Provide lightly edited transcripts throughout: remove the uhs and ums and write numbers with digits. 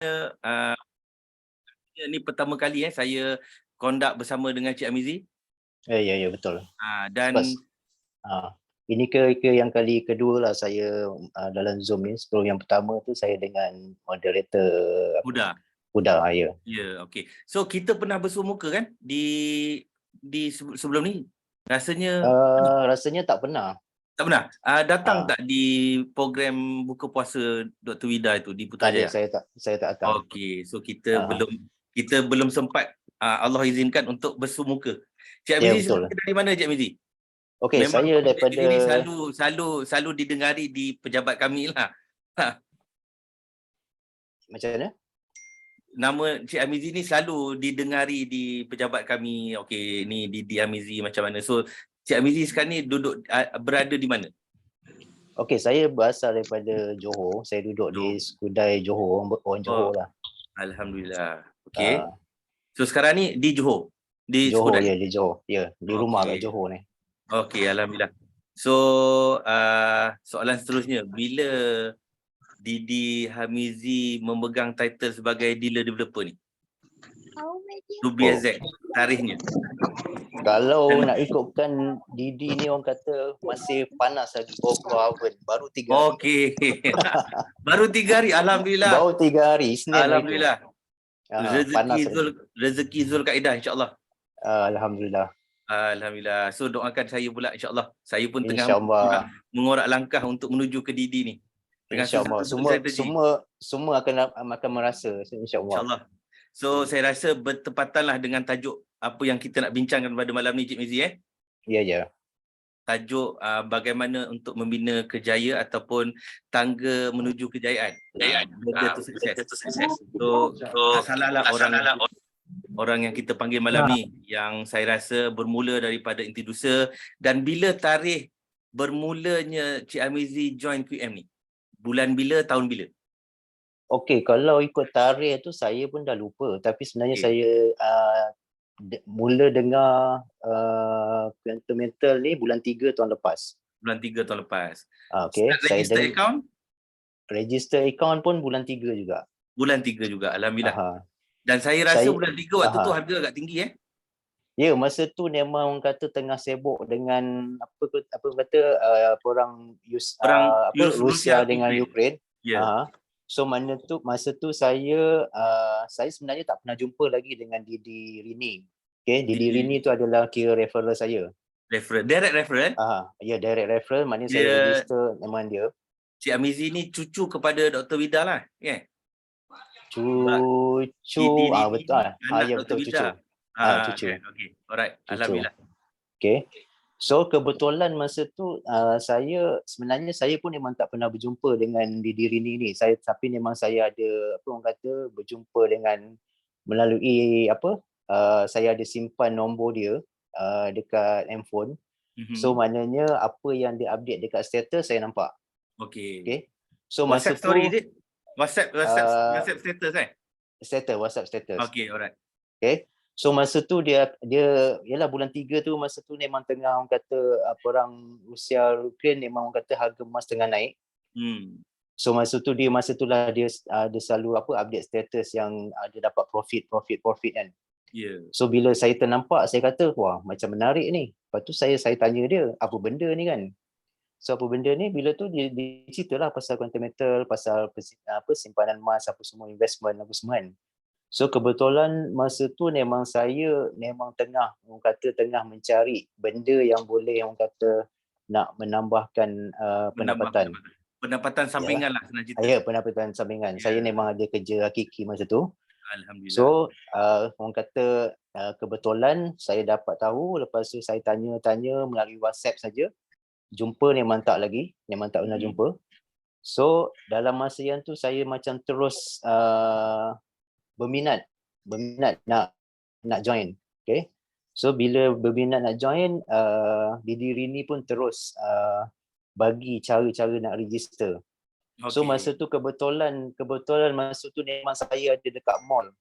uh, ini pertama kali saya conduct bersama dengan Cik Amizi. Ya, betul. Dan ini yang kali kedua lah saya dalam Zoom ni. Sebelum yang pertama tu saya dengan moderator Huda. Ya. Ya, okey. So kita pernah bersuah muka kan di sebelum ni? Rasanya tak pernah. Tak pernah. Datang tak di program buka puasa Dr. Wida itu di Putrajaya? Tak ada, saya tak datang. Okey, so kita belum sempat Allah izinkan untuk bersuah muka. Cik Amizi sebenarnya dari mana Cik Amizi? Okey, saya daripada ini selalu didengari di pejabat kami lah. Macam mana? Nama Cik Amizi ni selalu didengari di pejabat kami. Okey, ni di Amizi macam mana. So Cik Amizi sekarang ni berada di mana? Okey, saya berasal daripada Johor. Saya duduk di Skudai Johor, orang Johor lah. Alhamdulillah. Okey. So sekarang ni di Johor. Di Johor, Skudai. di Johor. Ya, di rumah kat Johor ni. Okey, alhamdulillah. So soalan seterusnya, bila Didi Hamizi memegang title sebagai dealer developer ni? To be exact, tarikhnya. Kalau nak ikutkan Didi ni orang kata masih panas lagi, bawah oven, baru 3 hari. Okey. Baru 3 hari, alhamdulillah. Baru 3 hari, Isnin. Alhamdulillah. Panas. Rezeki Zulkaidah insya-Allah. Alhamdulillah. Alhamdulillah. So doakan saya pula insya-Allah. Saya pun tengah mengorak langkah untuk menuju ke Didi ni. InsyaAllah. Semua akan merasa insyaAllah. InsyaAllah. So saya rasa bertepatanlah dengan tajuk apa yang kita nak bincangkan pada malam ni Cik Mizi. Ya. Tajuk bagaimana untuk membina kejayaan ataupun tangga menuju kejayaan. Ladder to success. So tak salahlah orang yang kita panggil malam ni yang saya rasa bermula daripada Intidusa. Dan bila tarikh bermulanya Cik Amizi join QM ni? Bulan bila, tahun bila? Okey, kalau ikut tarikh tu saya pun dah lupa. Tapi sebenarnya saya mula dengar Quantum Mental ni bulan 3 tahun lepas. Bulan 3 tahun lepas. Okey. Register account? Register account pun bulan 3 juga. Bulan 3 juga, alhamdulillah. Dan saya rasa bulan 3 waktu tu harga agak tinggi Ya, masa tu memang orang kata tengah sibuk dengan perang Rusia dengan Ukraine. So masa tu saya sebenarnya tak pernah jumpa lagi dengan Didi Rini. Okey, Didi Rini tu adalah kira referral saya. Direct referral? Ya, direct referral, maknanya saya register memang dia. Cik Amizi ni cucu kepada Dr. Wida lah, Cucu. Betul. Ya, betul, cucu. Cucu. Okey, alright. Alhamdulillah. Okey. So kebetulan masa tu sebenarnya saya pun memang tak pernah berjumpa dengan Didi Rini ni. Tapi memang saya ada berjumpa dengan melalui saya ada simpan nombor dia dekat handphone. So maknanya apa yang dia update dekat status saya nampak. Okey. So WhatsApp story is it? WhatsApp status WhatsApp status. Okey, alright. Okay. So masa tu dia ialah bulan 3 tu, masa tu memang tengah orang kata perang Rusia Ukraine, memang orang kata harga emas tengah naik. So masa tu dia selalu update status yang dia dapat profit kan. So bila saya ternampak, saya kata wah macam menarik ni. Lepas tu saya tanya dia apa benda ni kan. So apa benda ni, bila tu dia ceritalah pasal quantum metal, pasal simpanan emas, apa semua, investment apa semua kan. So kebetulan masa tu memang saya tengah mencari benda yang boleh orang kata nak menambahkan pendapatan. Pendapatan sampingan lah senang cerita. Ya, pendapatan sampingan. Saya memang ada kerja hakiki masa tu. Alhamdulillah. So orang kata kebetulan saya dapat tahu, lepas tu saya tanya melalui WhatsApp saja. Jumpa memang tak pernah jumpa. So dalam masa yang tu saya macam terus berminat nak join. Okay. So bila berminat nak join, Didi Rini pun terus bagi cara-cara nak register. So masa tu kebetulan masa tu memang saya ada dekat mall.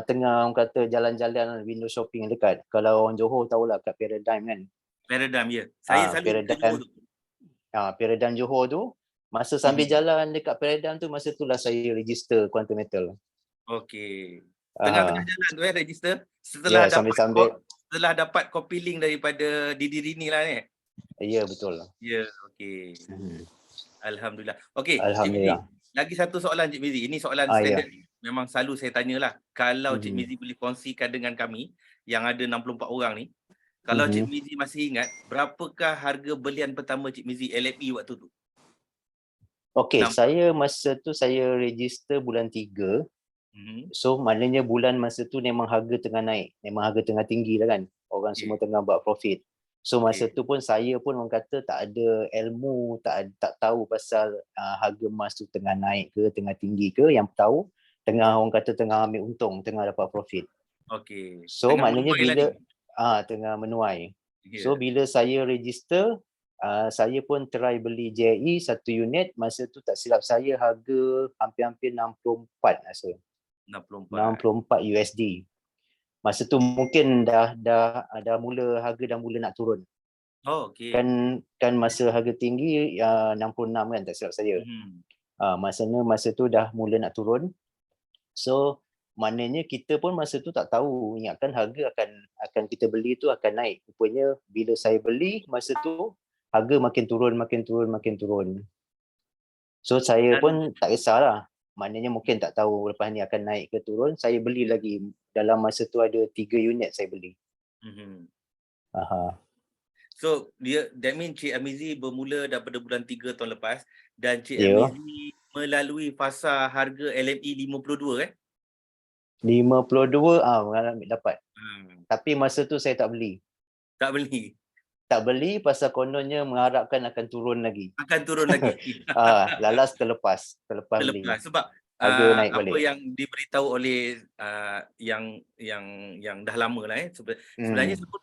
Tengah orang kata jalan-jalan window shopping dekat. Kalau orang Johor tahulah kat Paradigm kan. Paradigm, ya. Saya selalu Paradigm Johor tu. Masa sambil jalan dekat Peradang tu, masa tu lah saya register Quantum Metal. Okey. Tengah-tengah jalan tu register Ya, sambil-sambil. Setelah dapat copy link daripada Didi Rini lah ni. Ya, betul. Ya, okey. Alhamdulillah. Okey, Cik Mizi, Alhamdulillah. lagi satu soalan Cik Mizi. Ini soalan Ya. standard. Memang selalu saya tanyalah. Kalau Cik Mizi boleh kongsikan dengan kami yang ada 64 orang ni, kalau Cik Mizi masih ingat, berapakah harga belian pertama Cik Mizi LME waktu tu? Okey, saya masa tu saya register bulan 3. So maknanya bulan masa tu memang harga tengah naik. Memang harga tengah tinggi lah kan. Orang semua tengah buat profit. So masa tu pun saya pun orang kata tak ada ilmu, tak tahu pasal harga emas tu tengah naik ke, tengah tinggi ke. Yang tahu tengah orang kata tengah ambil untung, tengah dapat profit. Okey. So maknanya bila tengah menuai. So bila saya register, saya pun try beli JI 1 unit. Masa tu tak silap saya harga hampir-hampir 64 rasa. 64 USD. Masa tu mungkin dah mula harga dah mula nak turun. Oh, okey. Kan masa harga tinggi 66 kan tak silap saya. Masa tu dah mula nak turun. So maknanya kita pun masa tu tak tahu, ingatkan harga akan kita beli tu akan naik. Rupanya bila saya beli masa tu harga makin turun. So saya pun tak kisahlah. Maknanya mungkin tak tahu lepas ni akan naik ke turun, saya beli lagi. Dalam masa tu ada 3 unit saya beli. So that means Cik Amizi bermula daripada bulan 3 tahun lepas dan Cik Amizi melalui fasa harga LME 52 kan? 52 mengalami dapat. Tapi masa tu saya tak beli. Tak beli pasal kononnya mengharapkan akan turun lagi. Lalas terlepas beli. Sebab harga naik apa balik. yang diberitahu oleh yang dah lama lah sebenarnya saya pun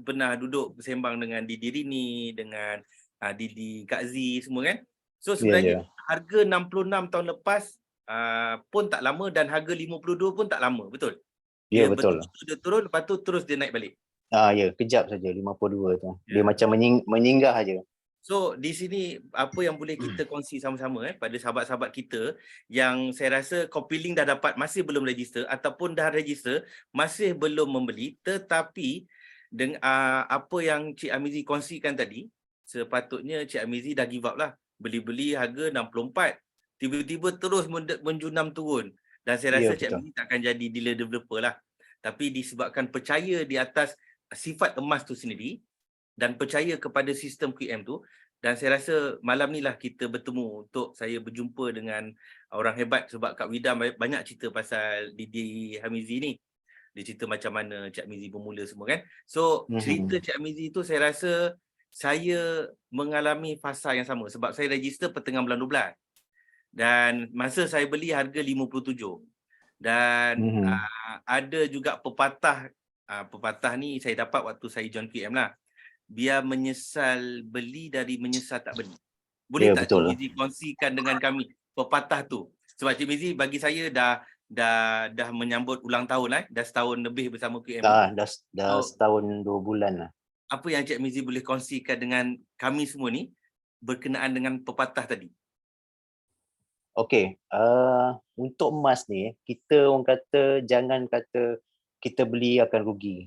pernah duduk bersembang dengan Didi Rini, dengan Didi Kak Z semua kan. So sebenarnya harga 66 tahun lepas pun tak lama dan harga 52 pun tak lama, betul? Ya, betul. Dia turun, lepas tu terus dia naik balik. Ya, kejap saja 52 tu. Dia macam menyinggah aja. So di sini apa yang boleh kita kongsi sama-sama pada sahabat-sahabat kita yang saya rasa copy link dah dapat masih belum register ataupun dah register masih belum membeli, tetapi dengan apa yang Cik Amizi kongsikan tadi, sepatutnya Cik Amizi dah give up lah. Beli-beli harga 64, tiba-tiba terus menjunam turun. Dan saya rasa Cik Amizi tak akan jadi dealer developer lah. Tapi disebabkan percaya di atas sifat emas tu sendiri dan percaya kepada sistem QM tu, dan saya rasa malam ni lah kita bertemu untuk saya berjumpa dengan orang hebat, sebab Kak Wida banyak cerita pasal Didi Hamizi ni. Dia cerita macam mana Cik Amizi bermula semua kan. So cerita Cik Amizi tu saya rasa saya mengalami fasa yang sama sebab saya register pertengahan bulan 12 dan masa saya beli harga 57 dan ada juga pepatah ni saya dapat waktu saya join QM lah. Biar menyesal beli dari menyesal tak beli. Boleh tak Cik Mizi kongsikan dengan kami pepatah tu? Sebab Cik Mizi bagi saya dah menyambut ulang tahun lah. Dah setahun lebih bersama QM. Dah setahun 2 bulan lah. Apa yang Cik Mizi boleh kongsikan dengan kami semua ni berkenaan dengan pepatah tadi? Okey, untuk emas ni kita orang kata jangan kata kita beli akan rugi.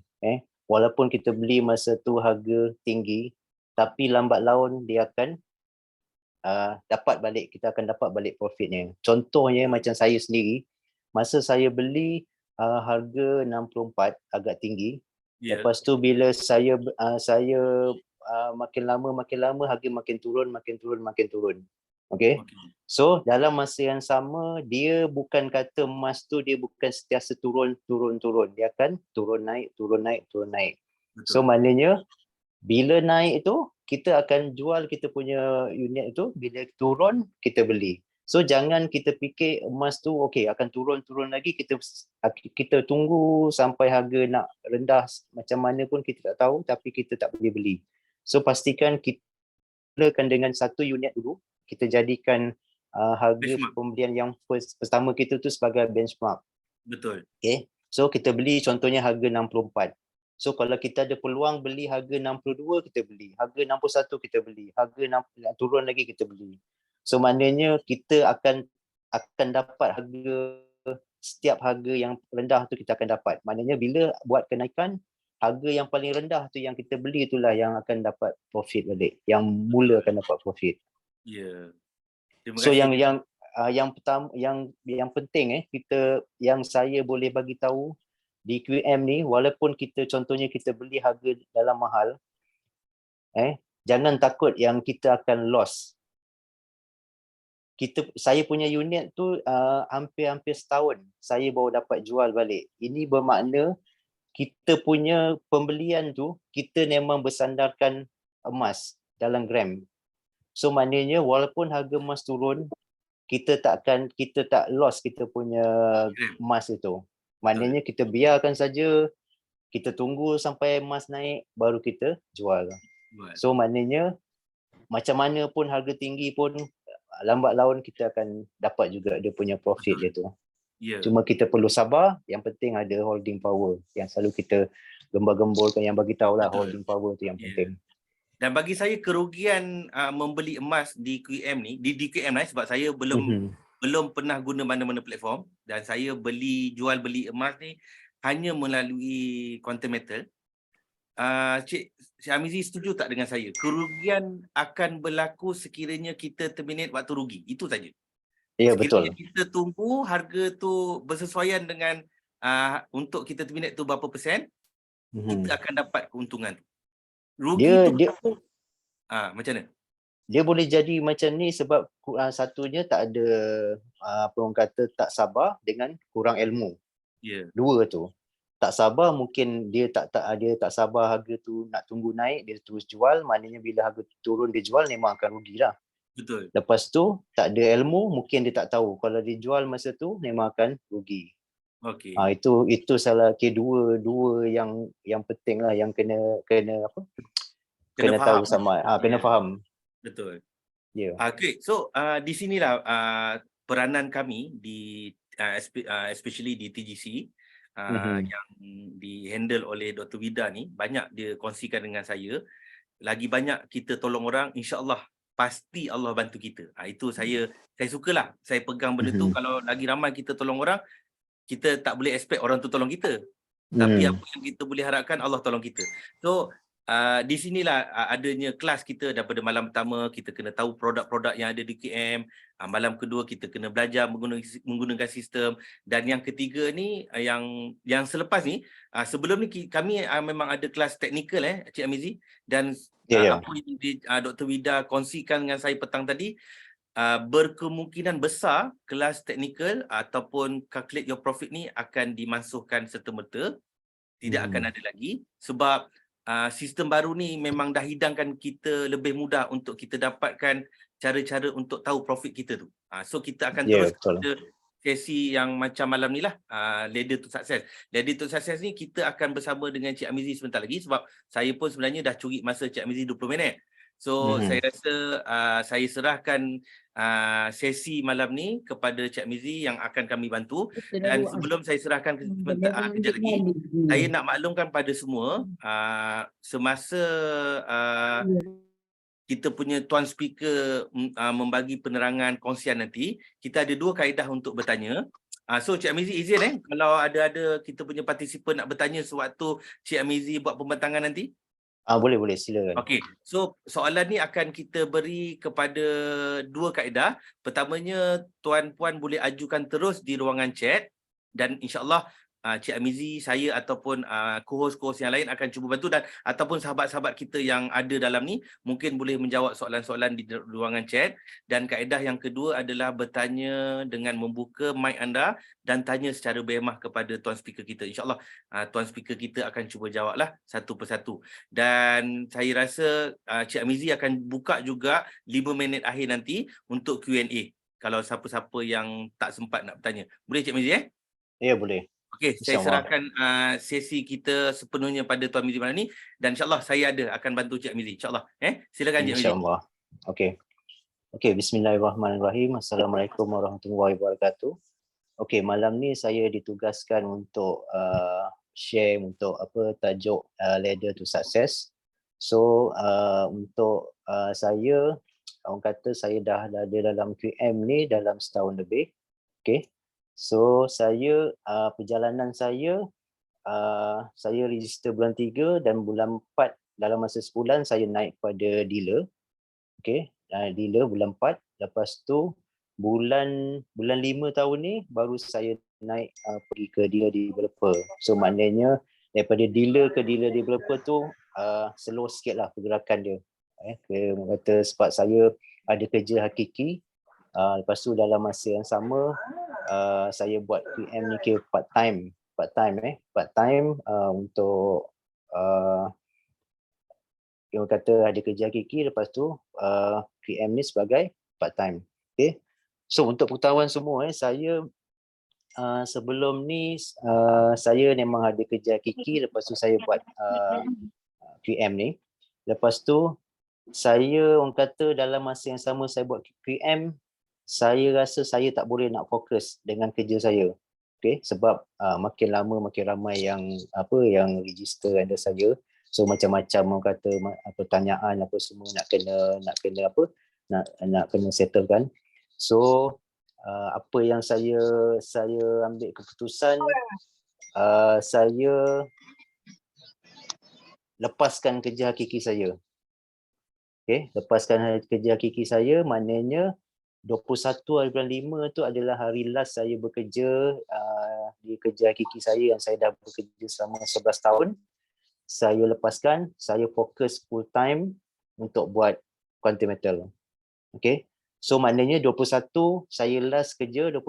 Walaupun kita beli masa tu harga tinggi, tapi lambat laun dia akan kita akan dapat balik profitnya. Contohnya macam saya sendiri, masa saya beli harga 64 agak tinggi. Lepas tu bila saya makin lama harga makin turun. Okay. So dalam masa yang sama dia bukan kata emas tu dia bukan sentiasa turun. Dia akan turun naik. Betul. So maknanya bila naik tu kita akan jual kita punya unit itu, bila turun kita beli. So jangan kita fikir emas tu akan turun lagi, kita tunggu sampai harga nak rendah macam mana pun kita tak tahu, tapi kita tak boleh beli. So pastikan kita mulakan dengan 1 unit dulu, kita jadikan harga pembelian yang pertama kita tu sebagai benchmark. Betul. Okay. So kita beli contohnya harga 64. So kalau kita ada peluang beli harga 62 kita beli, harga 61 kita beli, harga turun lagi kita beli. So maknanya kita akan dapat setiap harga yang rendah tu kita akan dapat. Maknanya bila buat kenaikan, harga yang paling rendah tu yang kita beli itulah yang akan dapat profit balik. Yang mula akan dapat profit. Ya. Terima So kasih. yang pertama yang penting yang saya boleh bagi tahu di QM ni, walaupun contohnya kita beli harga dalam mahal, jangan takut yang kita akan loss. Saya punya unit tu hampir setahun saya baru dapat jual balik. Ini bermakna kita punya pembelian tu kita memang bersandarkan emas dalam gram. So maknanya walaupun harga emas turun, kita tak loss kita punya emas itu. Maknanya kita biarkan saja, kita tunggu sampai emas naik baru kita jual. So maknanya macam mana pun harga tinggi pun lambat laun kita akan dapat juga dia punya profit dia tu. Cuma kita perlu sabar, yang penting ada holding power yang selalu kita gembar-gemborkan, yang bagi tahulah holding power tu yang penting. Dan bagi saya kerugian membeli emas di QM ni, di QM ni, sebab saya belum pernah guna mana-mana platform dan saya jual beli emas ni hanya melalui Quantum Metal. Cik Amizi setuju tak dengan saya? Kerugian akan berlaku sekiranya kita terminate waktu rugi. Itu saja. Ya, sekiranya betul. kita tunggu harga tu bersesuaian dengan untuk kita terminate tu berapa persen, kita akan dapat keuntungan tu. Rugi tu macam mana? Dia boleh jadi macam ni sebab satunya tak ada apa orang kata tak sabar dengan kurang ilmu. Dua tu. Tak sabar mungkin dia tak sabar harga tu nak tunggu naik, dia terus jual, maknanya bila harga turun dia jual memang akan rugilah. Betul. Lepas tu tak ada ilmu, mungkin dia tak tahu kalau dia jual masa tu memang akan rugi. Okey. Itu salah dua yang penting lah, yang kena apa? Kena tahu sama, kena faham. Betul. Ya. Okay, so di sinilah peranan kami di especially di TGC yang di-handle oleh Dr. Vida ni, banyak dia kongsikan dengan saya. Lagi banyak kita tolong orang, insya-Allah pasti Allah bantu kita. Itu saya sukalah. Saya pegang benda tu. Kalau lagi ramai kita tolong orang, kita tak boleh expect orang tu tolong kita. Tapi apa yang kita boleh harapkan, Allah tolong kita. So di sinilah adanya kelas kita. Daripada malam pertama kita kena tahu produk-produk yang ada di QM. Malam kedua kita kena belajar menggunakan sistem. Dan yang ketiga ni yang selepas ni, sebelum ni kami memang ada kelas teknikal Cik Amizi. Dan apa yang Dr. Vida kongsikan dengan saya petang tadi, berkemungkinan besar kelas teknikal ataupun calculate your profit ni akan dimasukkan serta-merta. Tidak akan ada lagi sebab sistem baru ni memang dah hidangkan kita lebih mudah untuk kita dapatkan cara-cara untuk tahu profit kita tu. So kita akan terus pada sesi yang macam malam ni lah, Ladder to Success. Ladder to Success ni kita akan bersama dengan Cik Amizi sebentar lagi sebab saya pun sebenarnya dah curi masa Cik Amizi 20 minit. So saya rasa saya serahkan sesi malam ni kepada Cik Amizi yang akan kami bantu. Dan sebelum saya serahkan kejap lagi, saya nak maklumkan pada semua, semasa kita punya tuan speaker membagi penerangan kongsian nanti, kita ada 2 kaedah untuk bertanya. So Cik Amizi izin kalau ada kita punya partisipan nak bertanya sewaktu Cik Amizi buat pembentangan nanti? Boleh, silakan. Okey, so soalan ni akan kita beri kepada 2 kaedah. Pertamanya, tuan-puan boleh ajukan terus di ruangan chat dan insya-Allah Cik Amizi, saya ataupun co-host yang lain akan cuba bantu, dan ataupun sahabat-sahabat kita yang ada dalam ni mungkin boleh menjawab soalan-soalan di ruangan chat. Dan kaedah yang kedua adalah bertanya dengan membuka mic anda dan tanya secara berhemah kepada tuan speaker kita. InsyaAllah tuan speaker kita akan cuba jawablah satu persatu. Dan saya rasa Cik Amizi akan buka juga 5 minit akhir nanti untuk Q&A. Kalau siapa-siapa yang tak sempat nak bertanya. Boleh Cik Amizi Ya, boleh. Okey, saya serahkan sesi kita sepenuhnya pada Tuan Amizi malam ni, dan insya-Allah saya akan bantu Cik Amizi. InsyaAllah. Silakan Cik Amizi. InsyaAllah. Okey, bismillahirrahmanirrahim. Assalamualaikum warahmatullahi wabarakatuh. Okey, malam ni saya ditugaskan untuk share untuk tajuk Ladder to Success. So untuk saya orang kata saya dah ada dalam QM ni dalam setahun lebih. Okay. So saya perjalanan saya register bulan 3 dan bulan 4 dalam masa sebulan saya naik pada dealer. Okay. Dealer bulan 4. Lepas tu bulan 5 tahun ni baru saya naik pergi ke dealer developer. So maknanya daripada dealer ke dealer developer tu slow sikit lah pergerakan dia. Kata sebab saya ada kerja hakiki. Lepas tu dalam masa yang sama saya buat PM ni kira part time untuk yang kata ada kerja hakiki, lepas tu PM ni sebagai part time. Okay. So untuk pengetahuan semua saya sebelum ni saya memang ada kerja hakiki, lepas tu saya buat QM ni. Lepas tu saya orang kata dalam masa yang sama saya buat QM, saya rasa saya tak boleh nak fokus dengan kerja saya. Okay, sebab makin lama makin ramai yang register under saya. So macam-macam orang kata pertanyaan apa semua nak kena settlekan. So apa yang saya ambil keputusan, saya lepaskan kerja hakiki saya. Okay, lepaskan kerja hakiki saya maknanya 21 hari bulan 5 tu adalah hari last saya bekerja di kerja hakiki saya yang saya dah bekerja selama 11 tahun. Saya lepaskan, saya fokus full time untuk buat quantum metal. Okay. So maknanya 21 saya last kerja, 25.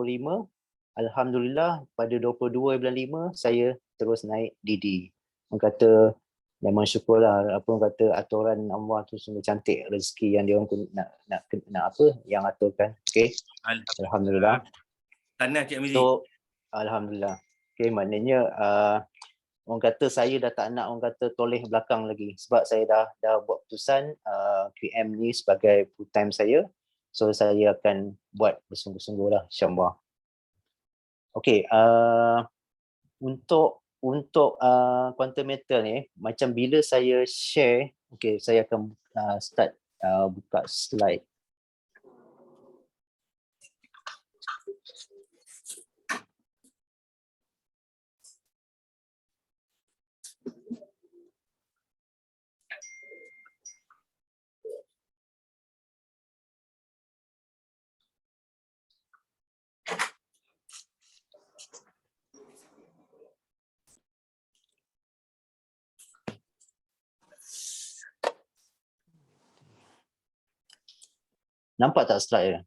Alhamdulillah pada 22 bulan 5 saya terus naik DD. Orang kata memang syukurlah orang kata aturan Allah tu sungguh cantik, rezeki yang dia orang nak yang aturkan. Okay. Alhamdulillah. Tahniah Cik Amizi. So alhamdulillah. Okay, maknanya orang kata saya dah tak nak orang kata toleh belakang lagi sebab saya dah buat keputusan QM ni sebagai full time saya. So saya akan buat bersungguh-sungguh lah insya-Allah. Okay, untuk quantum metal ni macam bila saya share, okay, saya akan start buka slide. Nampak tak slide dia?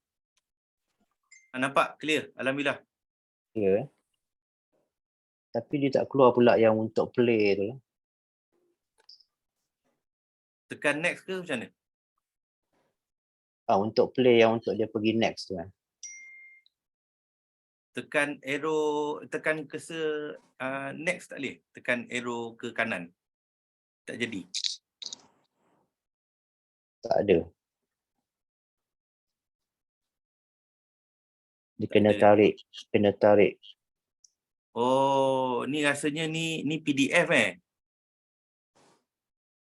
Nampak clear, alhamdulillah. Ya. Tapi dia tak keluar pula yang untuk play tu. Tekan next ke macam mana? Untuk play yang untuk dia pergi next tu kan. Tekan arrow, tekan cursor next tak boleh? Tekan arrow ke kanan. Tak jadi. Tak ada. Dia kena tarik. Oh, ni rasanya ni PDF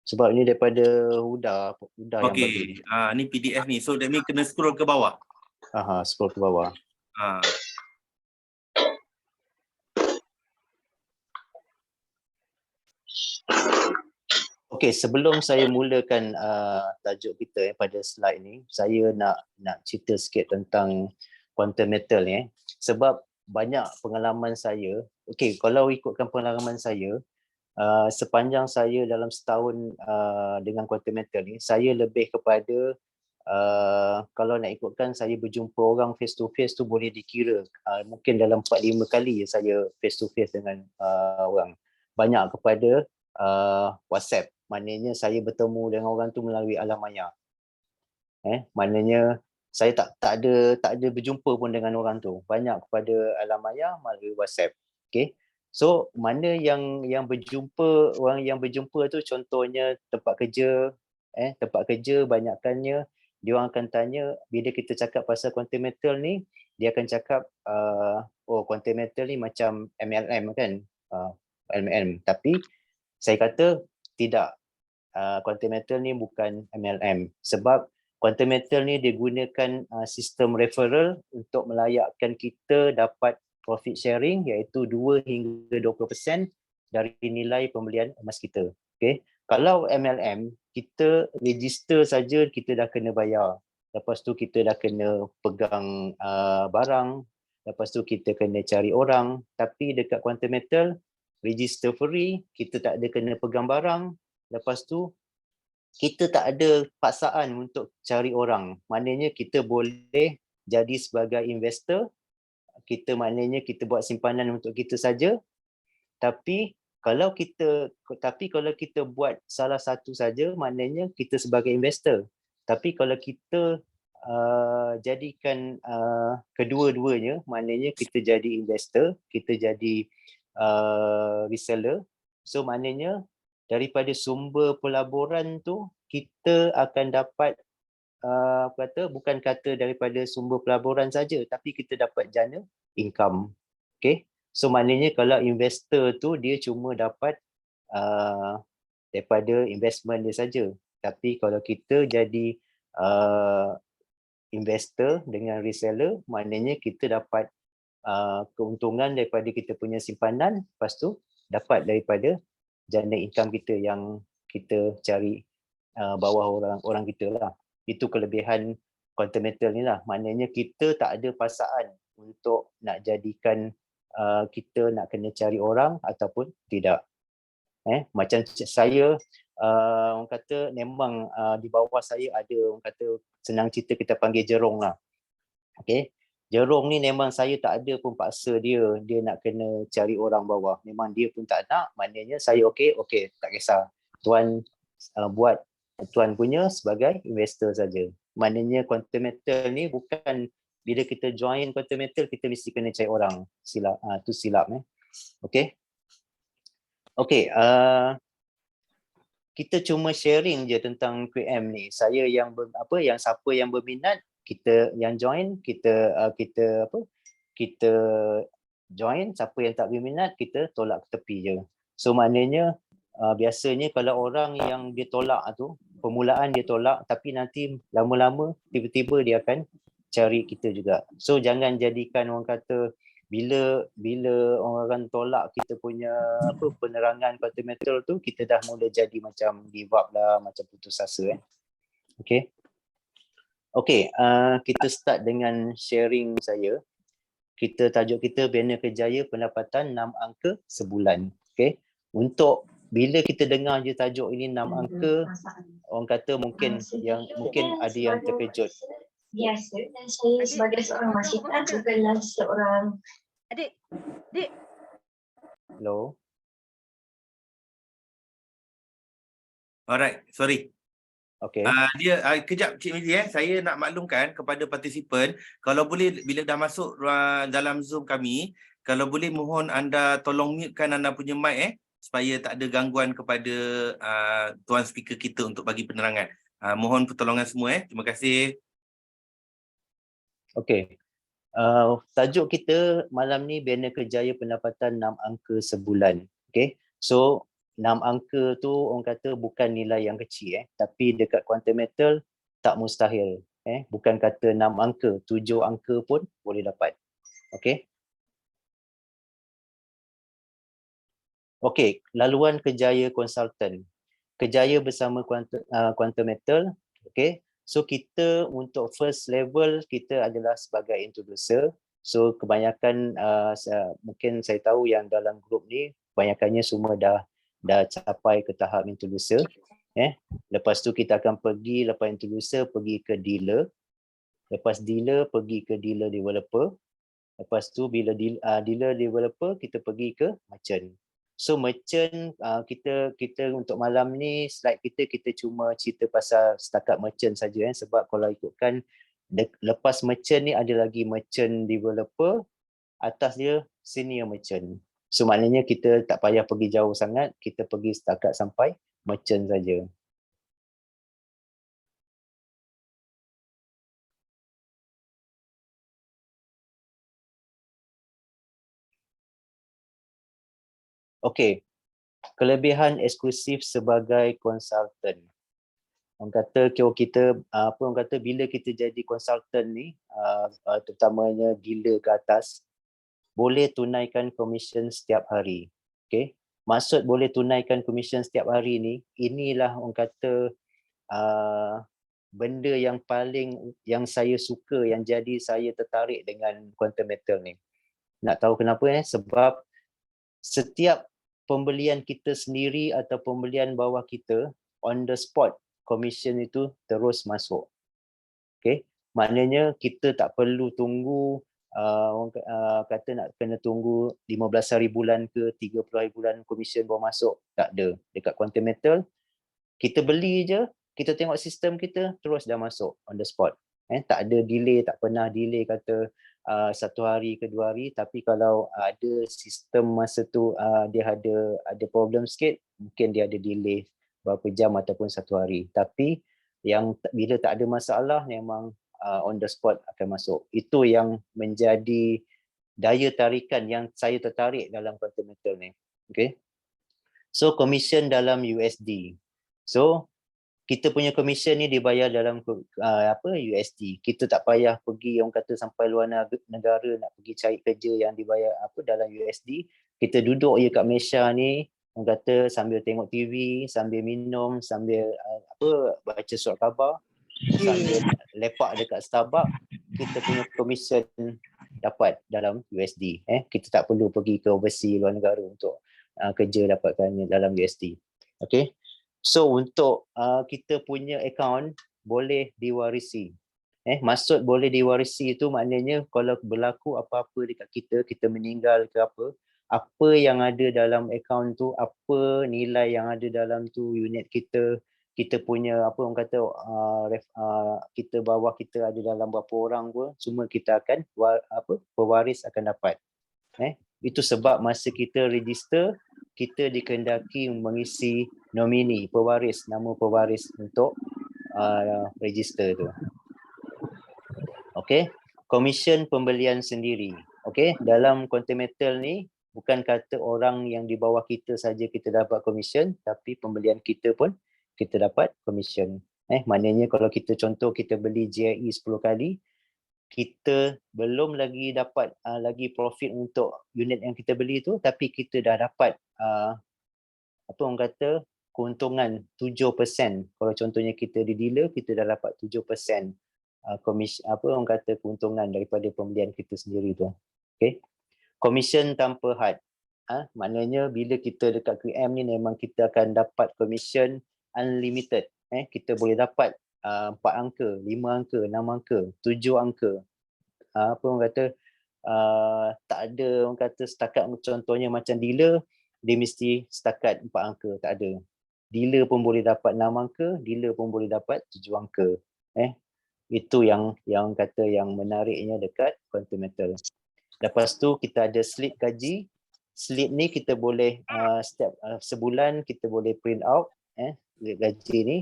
Sebab ni daripada Huda yang bagi. Okey, ni PDF ni. So that means kena scroll ke bawah. Scroll ke bawah. Okey, sebelum saya mulakan tajuk kita pada slide ni, saya nak cerita sikit tentang quantum metal ni. Sebab banyak pengalaman saya, okey, kalau ikutkan pengalaman saya, sepanjang saya dalam setahun dengan quantum metal ni, saya lebih kepada kalau nak ikutkan saya berjumpa orang face to face tu boleh dikira mungkin dalam 4-5 kali saya face to face dengan orang. Banyak kepada WhatsApp. Maknanya saya bertemu dengan orang tu melalui alam maya. Maknanya saya tak ada berjumpa pun dengan orang tu. Banyak kepada alam maya melalui WhatsApp. Okay. So mana yang berjumpa, orang yang berjumpa tu contohnya tempat kerja, tempat kerja banyakkannya dia orang akan tanya bila kita cakap pasal quantum metal ni, dia akan cakap quantum metal ni macam MLM kan, MLM. Tapi saya kata tidak, quantum metal ni bukan MLM sebab Quantum Metal ni dia gunakan sistem referral untuk melayakkan kita dapat profit sharing iaitu 2 hingga 20% dari nilai pembelian emas kita. Okay. Kalau MLM, kita register saja kita dah kena bayar. Lepas tu kita dah kena pegang barang, lepas tu kita kena cari orang. Tapi dekat Quantum Metal, register free, kita tak ada kena pegang barang. Lepas tu kita tak ada paksaan untuk cari orang. Maknanya kita boleh jadi sebagai investor, kita maknanya kita buat simpanan untuk kita saja. Tapi kalau kita buat salah satu saja, maknanya kita sebagai investor. Tapi kalau kita jadikan kedua-duanya, maknanya kita jadi investor, kita jadi reseller. So maknanya daripada sumber pelaburan tu kita akan dapat bukan kata daripada sumber pelaburan saja, tapi kita dapat jana income. Okay, so maknanya kalau investor tu dia cuma dapat daripada investment dia saja, tapi kalau kita jadi investor dengan reseller, maknanya kita dapat keuntungan daripada kita punya simpanan, lepas tu dapat daripada jana income kita yang kita cari bawah orang kita lah. Itu kelebihan Quantum Metal ni lah. Maknanya kita tak ada paksaan untuk nak jadikan kita nak kena cari orang ataupun tidak. Macam saya, orang kata memang di bawah saya ada, orang kata senang cerita kita panggil jerung lah. Okay. Jerung ni memang saya tak ada pun paksa dia nak kena cari orang bawah. Memang dia pun tak nak, maknanya saya okey, tak kisah. Tuan buat tuan punya sebagai investor saja. Maknanya Quantum Metal ni bukan bila kita join Quantum Metal kita mesti kena cari orang. Silap, tu silap. Okey. Okey, kita cuma sharing je tentang QM ni. Saya yang siapa yang berminat, kita yang join, kita join, siapa yang tak berminat kita tolak ke tepi je. So maknanya biasanya kalau orang yang dia tolak tu, permulaan dia tolak, tapi nanti lama-lama tiba-tiba dia akan cari kita juga. So jangan jadikan orang kata bila orang tolak kita punya penerangan Quantum Metal tu, kita dah mula jadi macam give up lah, macam putus asa. Okay. Okay, kita start dengan sharing saya. Tajuk kita Banner Kejaya Pendapatan 6 angka sebulan. Okay. Untuk bila kita dengar je tajuk ini 6 angka, orang kata mungkin ada yang terkejut. Yes, dan saya sebagai seorang masyarakat bukanlah seorang adik. Hello. Alright, sorry. Okay. Kejap Cik Mizi, saya nak maklumkan kepada partisipan, kalau boleh bila dah masuk dalam Zoom kami, kalau boleh mohon anda tolong mutekan anda punya mic supaya tak ada gangguan kepada tuan speaker kita untuk bagi penerangan. Mohon pertolongan semua. Terima kasih. Okay. Tajuk kita malam ni Banner Kejaya Pendapatan 6 angka sebulan. Okay. So 6 angka tu orang kata bukan nilai yang kecil, tapi dekat Quantum Metal tak mustahil. Bukan kata 6 angka, 7 angka pun boleh dapat. Okay. Okay, laluan Kejaya Consultant. Kejaya bersama Quantum Metal. Okay. So kita untuk first level kita adalah sebagai introducer. So kebanyakan mungkin saya tahu yang dalam grup ni kebanyakannya semua dah capai ke tahap introducer. Lepas tu kita akan pergi, lepas introducer pergi ke dealer. Lepas dealer pergi ke dealer developer. Lepas tu bila dealer developer kita pergi ke merchant. So merchant kita untuk malam ni slide kita cuma cerita pasal setakat merchant saja sebab kalau ikutkan lepas merchant ni ada lagi merchant developer, atas dia senior merchant. So maknanya kita tak payah pergi jauh sangat, kita pergi setakat sampai merchant saja. Okey. Kelebihan eksklusif sebagai konsultan. orang kata kita apa orang kata bila kita jadi konsultan ni terutamanya dealer ke atas, boleh tunaikan komisen setiap hari. Okey, maksud boleh tunaikan komisen setiap hari ni, inilah orang kata benda yang paling yang saya suka, yang jadi saya tertarik dengan quantum metal ni. Nak tahu kenapa? Sebab setiap pembelian kita sendiri atau pembelian bawah kita, on the spot komisen itu terus masuk. Okay, maknanya kita tak perlu tunggu orang kata nak kena tunggu 15 hari bulan ke 30 hari bulan komisen baru masuk. Tak ada. Dekat quantum metal kita beli je, kita tengok sistem kita terus dah masuk on the spot. Tak ada delay, tak pernah delay kata 1 hari ke 2 hari. Tapi kalau ada sistem masa tu dia ada problem sikit, mungkin dia ada delay berapa jam ataupun 1 hari. Tapi yang bila tak ada masalah memang on the spot akan masuk. Itu yang menjadi daya tarikan yang saya tertarik dalam quantum metal ni. Okay. So commission dalam USD. So kita punya commission ni dibayar dalam USD. Kita tak payah pergi orang kata sampai luar negara nak pergi cari kerja yang dibayar dalam USD. Kita duduk je kat Malaysia ni, orang kata sambil tengok TV, sambil minum, sambil baca surat khabar, sambil lepak dekat Starbucks, kita punya commission dapat dalam USD. Kita tak perlu pergi ke overseas luar negara untuk kerja dapatkan dalam USD. Okay. So untuk kita punya account boleh diwarisi. Maksud boleh diwarisi itu maknanya kalau berlaku apa-apa dekat kita meninggal ke apa yang ada dalam account tu, apa nilai yang ada dalam tu, unit kita punya orang kata kita bawah kita ada dalam berapa orang pun, semua kita akan pewaris akan dapat. Itu sebab masa kita register, kita dikehendaki mengisi nomini, pewaris, nama pewaris untuk register tu. Okey, komisen pembelian sendiri. Okey, dalam quantum metal ni bukan kata orang yang di bawah kita saja kita dapat komisen, tapi pembelian kita pun kita dapat komisen. Maknanya kalau kita contoh kita beli GIE 10 kali, kita belum lagi dapat lagi profit untuk unit yang kita beli tu, tapi kita dah dapat orang kata keuntungan 7%. Kalau contohnya kita di dealer, kita dah dapat 7% komisi orang kata keuntungan daripada pembelian kita sendiri tu. Okey. Komisen tanpa had. Maknanya bila kita dekat QM ni memang kita akan dapat komisen unlimited. Kita boleh dapat 4 angka, 5 angka, 6 angka, 7 angka. Orang kata tak ada orang kata setakat contohnya macam dealer, dia mesti setakat 4 angka, tak ada. Dealer pun boleh dapat 6 angka, dealer pun boleh dapat 7 angka. Itu yang kata yang menariknya dekat quantum metal. Lepas tu kita ada slip gaji. Slip ni kita boleh setiap sebulan kita boleh print out slip gaji ni.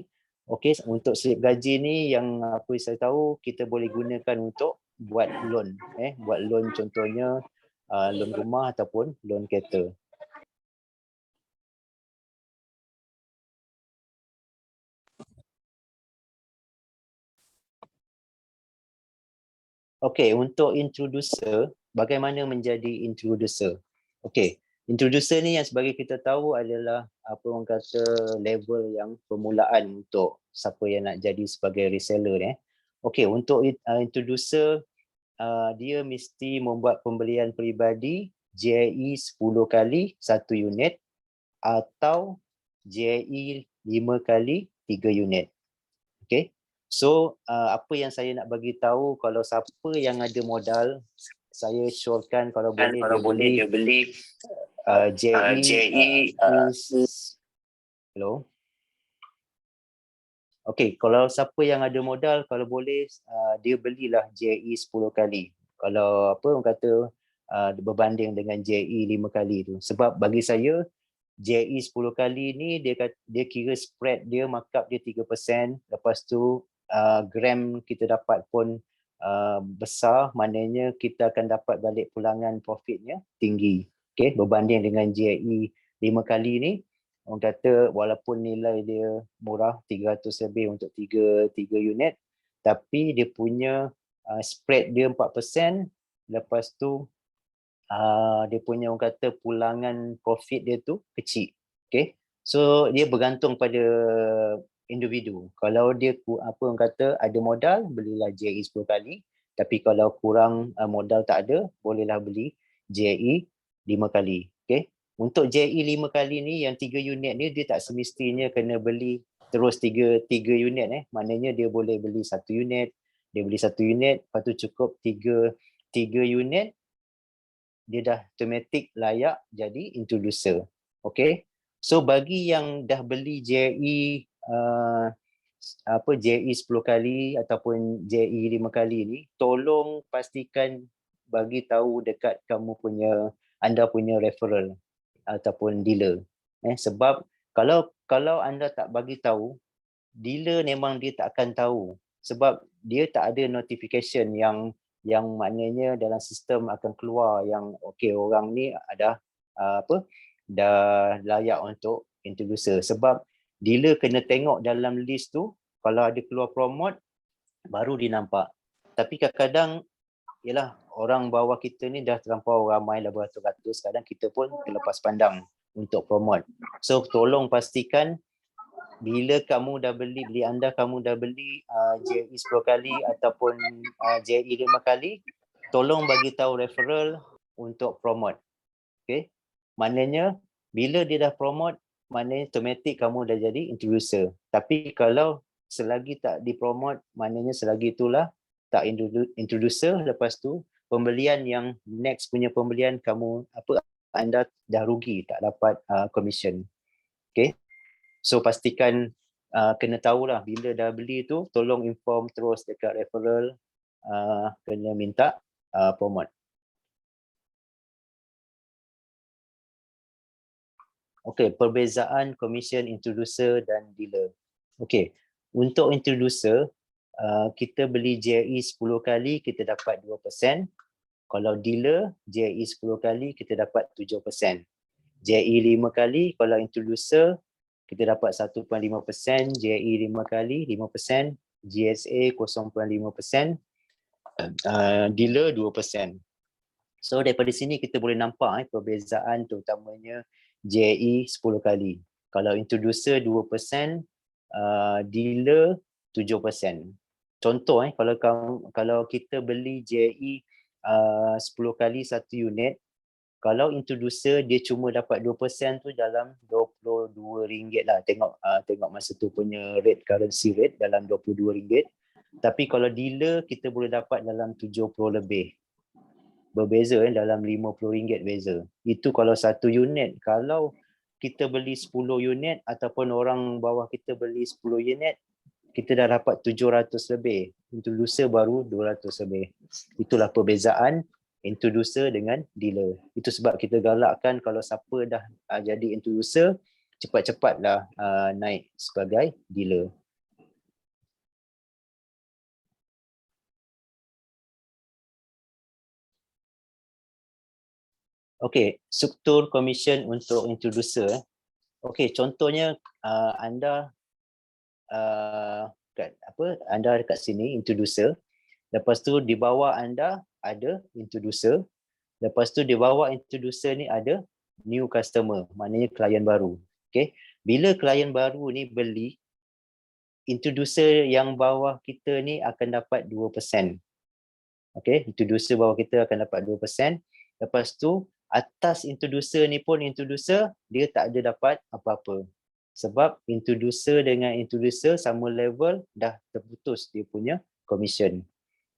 Okey, untuk slip gaji ni yang apa saya tahu kita boleh gunakan untuk buat loan. Buat loan contohnya loan rumah ataupun loan kereta. Okey, untuk introducer, bagaimana menjadi introducer? Okey, introducer ni yang sebagai kita tahu adalah apa orang kata level yang permulaan untuk siapa yang nak jadi sebagai reseller ni. Okey, untuk introducer dia mesti membuat pembelian peribadi GIE 10 kali 1 unit atau GIE 5 kali 3 unit. Okey. So apa yang saya nak bagi tahu, kalau siapa yang ada modal, saya syorkan kalau boleh dia beli GIE hello. Okey, kalau siapa yang ada modal, kalau boleh dia belilah GIE 10 kali. Kalau apa orang kata berbanding dengan GIE 5 kali tu. Sebab bagi saya GIE 10 kali ni dia kira spread dia, markup dia 3%, lepas tu gram kita dapat pun besar, maknanya kita akan dapat balik pulangan profitnya tinggi. Okey, berbanding dengan GIE 5 kali ni orang kata walaupun nilai dia murah 300 lebih untuk tiga unit, tapi dia punya spread dia 4%, lepas tu dia punya orang kata pulangan profit dia tu kecil. Okay, so dia bergantung pada individu. Kalau dia orang kata ada modal, belilah JAE 10 kali, tapi kalau kurang modal tak ada, bolehlah beli JAE 5 kali. Okay, untuk JAE 5 kali ni yang 3 unit ni dia tak semestinya kena beli terus 3 unit maknanya dia boleh beli 1 unit, dia beli 1 unit, lepas tu cukup 3 unit, dia dah automatic layak jadi introducer. Okay, so bagi yang dah beli JAE JAE 10 kali ataupun JAE 5 kali ni, tolong pastikan bagi tahu dekat anda punya referral ataupun dealer. Sebab kalau anda tak bagi tahu, dealer memang dia tak akan tahu, sebab dia tak ada notification yang maknanya dalam sistem akan keluar yang okey, orang ni ada dah layak untuk introducer. Sebab dealer kena tengok dalam list tu, kalau ada keluar promote baru dia nampak. Tapi kadang-kadang yalah, orang bawah kita ni dah terlampau ramai, dah beratus-ratus, kadang kita pun terlepas pandang untuk promote. So tolong pastikan bila kamu dah beli JAE 10 kali ataupun JAE 5 kali, tolong bagi tahu referral untuk promote. Okay, maknanya bila dia dah promote, maknanya automatic kamu dah jadi introducer. Tapi kalau selagi tak dipromote, maknanya selagi itulah tak introducer, lepas tu pembelian yang next punya pembelian anda dah rugi, tak dapat commission. Okay, so pastikan kena tahulah bila dah beli tu, tolong inform terus dekat referral, kena minta promote. Okay, perbezaan commission introducer dan dealer. Okay, untuk introducer, kita beli JAE 10 kali kita dapat 2%. Kalau dealer, JAE 10 kali kita dapat 7%. JAE 5 kali, kalau introducer kita dapat 1.5%, JAE 5 kali 5%, GSA 0.5%, dealer 2%. So daripada sini kita boleh nampak perbezaan terutamanya JAE 10 kali. Kalau introducer 2%, dealer 7%. Contoh kalau kita beli JAE 10 kali 1 unit, kalau introducer dia cuma dapat 2% tu dalam RM22 lah. Tengok masa tu punya rate, currency rate dalam RM22. Tapi kalau dealer kita boleh dapat dalam 70 lebih. Berbeza dalam RM50 beza. Itu kalau 1 unit. Kalau kita beli 10 unit ataupun orang bawah kita beli 10 unit, kita dah dapat 700 lebih. Introducer baru 200 lebih. Itulah perbezaan introducer dengan dealer. Itu sebab kita galakkan kalau siapa dah jadi introducer, cepat-cepatlah naik sebagai dealer. Okey, struktur commission untuk introducer. Okey, contohnya anda anda dekat sini introducer. Lepas tu di bawah anda ada introducer. Lepas tu di bawah introducer ni ada new customer, maknanya klien baru. Okey, bila klien baru ni beli, introducer yang bawah kita ni akan dapat 2%. Okey, introducer bawah kita akan dapat 2%. Lepas tu atas introducer ni pun introducer dia tak ada dapat apa-apa. Sebab introducer dengan introducer sama level, dah terputus dia punya commission.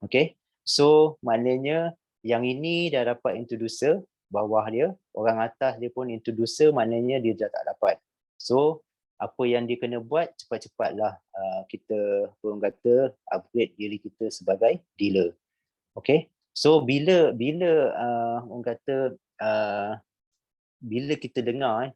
Okay, so maknanya yang ini dah dapat introducer, bawah dia, orang atas dia pun introducer, maknanya dia dah tak dapat. So apa yang dia kena buat, cepat-cepatlah kita orang kata upgrade diri kita sebagai dealer. Okay, so bila orang kata bila kita dengar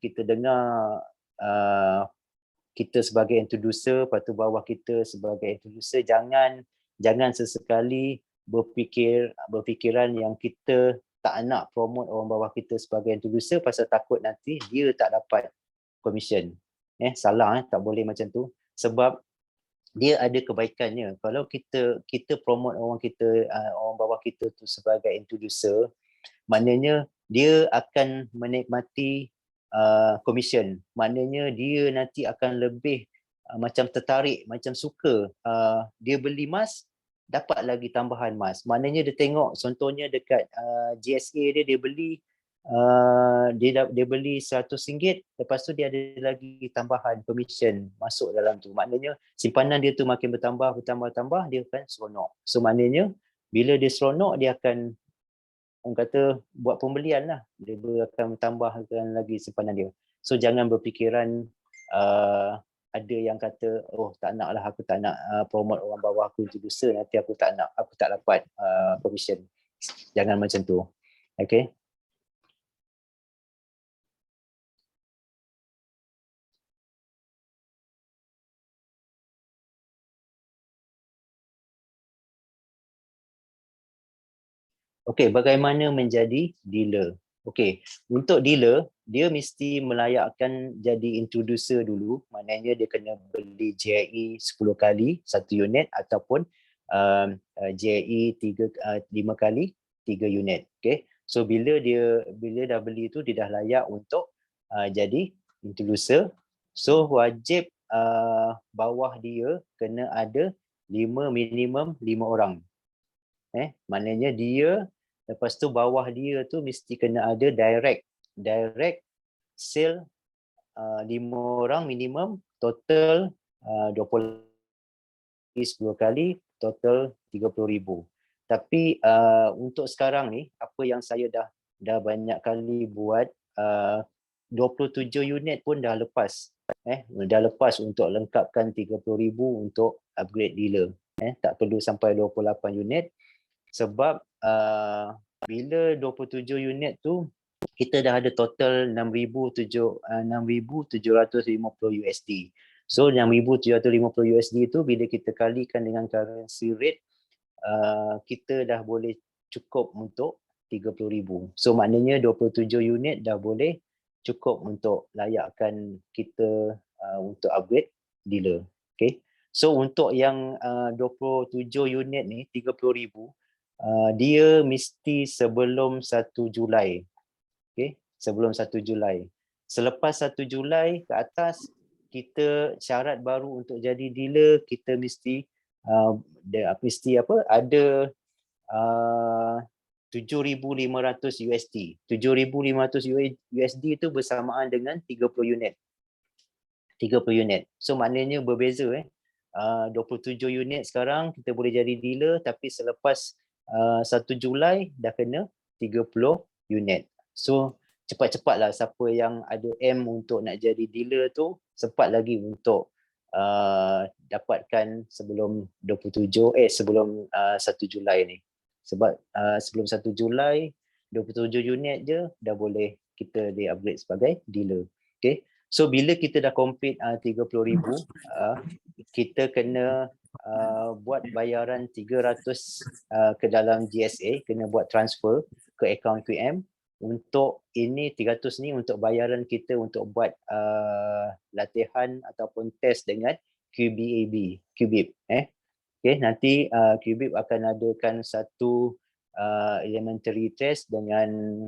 kita sebagai introducer, lepas tu bawah kita sebagai introducer, jangan sesekali berfikiran yang kita tak nak promote orang bawah kita sebagai introducer pasal takut nanti dia tak dapat commission. Salah, tak boleh macam tu. Sebab dia ada kebaikannya. Kalau kita promote orang kita, orang bawah kita tu sebagai introducer, maknanya dia akan menikmati commission. Maknanya dia nanti akan lebih macam tertarik, macam suka. Dia beli emas, dapat lagi tambahan emas. Maknanya dia tengok contohnya dekat GSA dia beli dia beli RM100, lepas tu dia ada lagi tambahan commission masuk dalam tu. Maknanya simpanan dia tu makin bertambah, dia akan seronok. So maknanya bila dia seronok, dia akan, orang kata, buat pembelian lah. Dia akan tambahkan lagi simpanan dia. So jangan berfikiran ada yang kata, oh tak nak lah, aku tak nak promote orang bawah aku introducer, nanti aku tak dapat commission. Jangan macam tu. Okay. Okey, bagaimana menjadi dealer? Okey, untuk dealer, dia mesti melayakkan jadi introducer dulu. Maknanya dia kena beli JIE 10 kali, 1 unit, ataupun JIE 5 kali, 3 unit. Okey, so bila dah beli tu, dia dah layak untuk jadi introducer. So wajib bawah dia kena ada minimum 5 orang. Maknanya dia, lepas tu bawah dia tu mesti kena ada direct sale 5 orang minimum, total 20 10 kali, total 30,000. Tapi untuk sekarang ni, apa yang saya dah banyak kali buat, 27 unit pun dah lepas. Dah lepas untuk lengkapkan 30,000 untuk upgrade dealer. Tak perlu sampai 28 unit. Sebab bila 27 unit tu, kita dah ada total 6,750 USD. So 6,750 USD tu bila kita kalikan dengan currency rate, kita dah boleh cukup untuk 30,000. So maknanya 27 unit dah boleh cukup untuk layakkan kita untuk upgrade dealer. Okay. So untuk yang 27 unit ni, 30,000, dia mesti sebelum 1 Julai. Okay, sebelum 1 Julai. Selepas 1 Julai ke atas, kita syarat baru untuk jadi dealer, kita mesti ada 7,500 USD. 7,500 USD itu bersamaan dengan 30 unit. 30 unit. So maknanya berbeza 27 unit sekarang kita boleh jadi dealer, tapi selepas 1 Julai dah kena 30 unit. So cepat-cepatlah siapa yang ada M untuk nak jadi dealer tu, sempat lagi untuk dapatkan sebelum sebelum 1 Julai ni. Sebab sebelum 1 Julai 27 unit je dah boleh kita di-upgrade sebagai dealer. Okay. So bila kita dah complete 30,000, kita kena buat bayaran 300 ke dalam GSA, kena buat transfer ke akaun QM. Untuk ini 300 ni untuk bayaran kita untuk buat latihan ataupun test dengan QBIB. Okay, nanti QBIB akan adakan satu elementary test dengan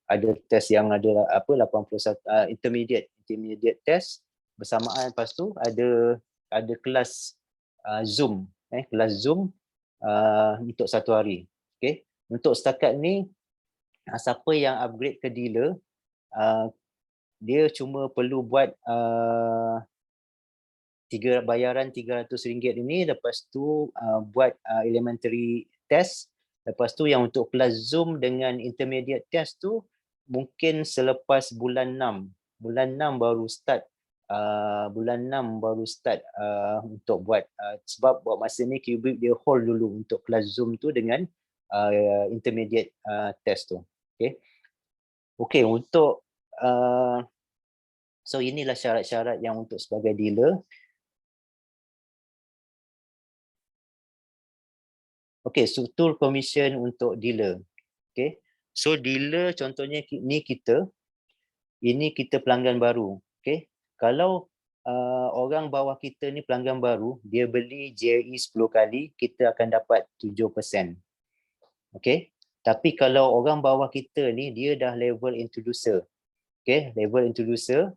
ada test yang ada 81 intermediate test bersamaan. Lepas tu ada kelas Zoom, kelas Zoom untuk 1 hari. Okay. Untuk setakat ni, siapa yang upgrade ke dealer, dia cuma perlu buat bayaran RM300 ini, lepas tu buat elementary test. Lepas tu yang untuk kelas Zoom dengan intermediate test tu mungkin selepas bulan 6. Bulan 6 baru start untuk buat sebab buat masa ni QBIB dia hold dulu untuk kelas Zoom tu dengan intermediate test tu. Okay, untuk so inilah syarat-syarat yang untuk sebagai dealer. Okay, struktur commission untuk dealer. Okay, so dealer contohnya ni kita ini kita pelanggan baru. Okay. Kalau orang bawah kita ni pelanggan baru, dia beli JAE 10 kali, kita akan dapat 7%. Okay. Tapi kalau orang bawah kita ni, dia dah level introducer. Okay, level introducer.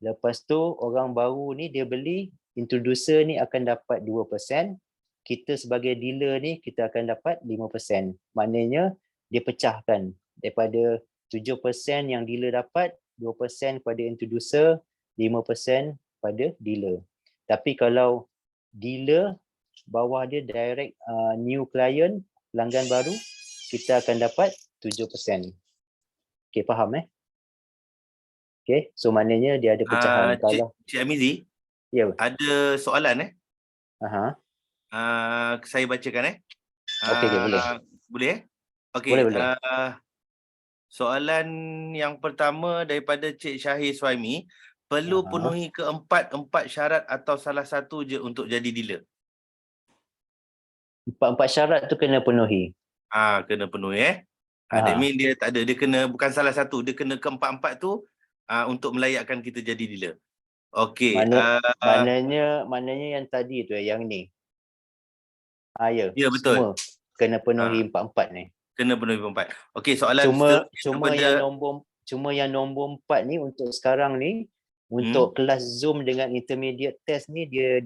Lepas tu orang baru ni dia beli, introducer ni akan dapat 2%. Kita sebagai dealer ni kita akan dapat 5%. Maknanya dia pecahkan daripada 7% yang dealer dapat, 2% pada introducer, 5% pada dealer. Tapi kalau dealer bawah dia direct new client, pelanggan baru, kita akan dapat 7%. Okay, faham Okay, so maknanya dia ada pecahan. Cik Amizi, ya. Ada soalan Aha. Saya bacakan Okey, boleh. Boleh Okey. Boleh. Soalan yang pertama daripada Cik Syahir Suhaimi, perlu penuhi keempat syarat atau salah satu je untuk jadi dealer? Empat syarat tu kena penuhi. Kena penuhi That mean dia tak ada, dia kena bukan salah satu, dia kena keempat-empat tu untuk melayakkan kita jadi dealer. Okey. Maknanya yang tadi tu yang ni. Ya. Ya, betul. Semua kena penuhi empat-empat ni. Kena penuhi empat. Okey, soalan cuma yang nombor 4 ni untuk sekarang ni, untuk kelas Zoom dengan intermediate test ni dia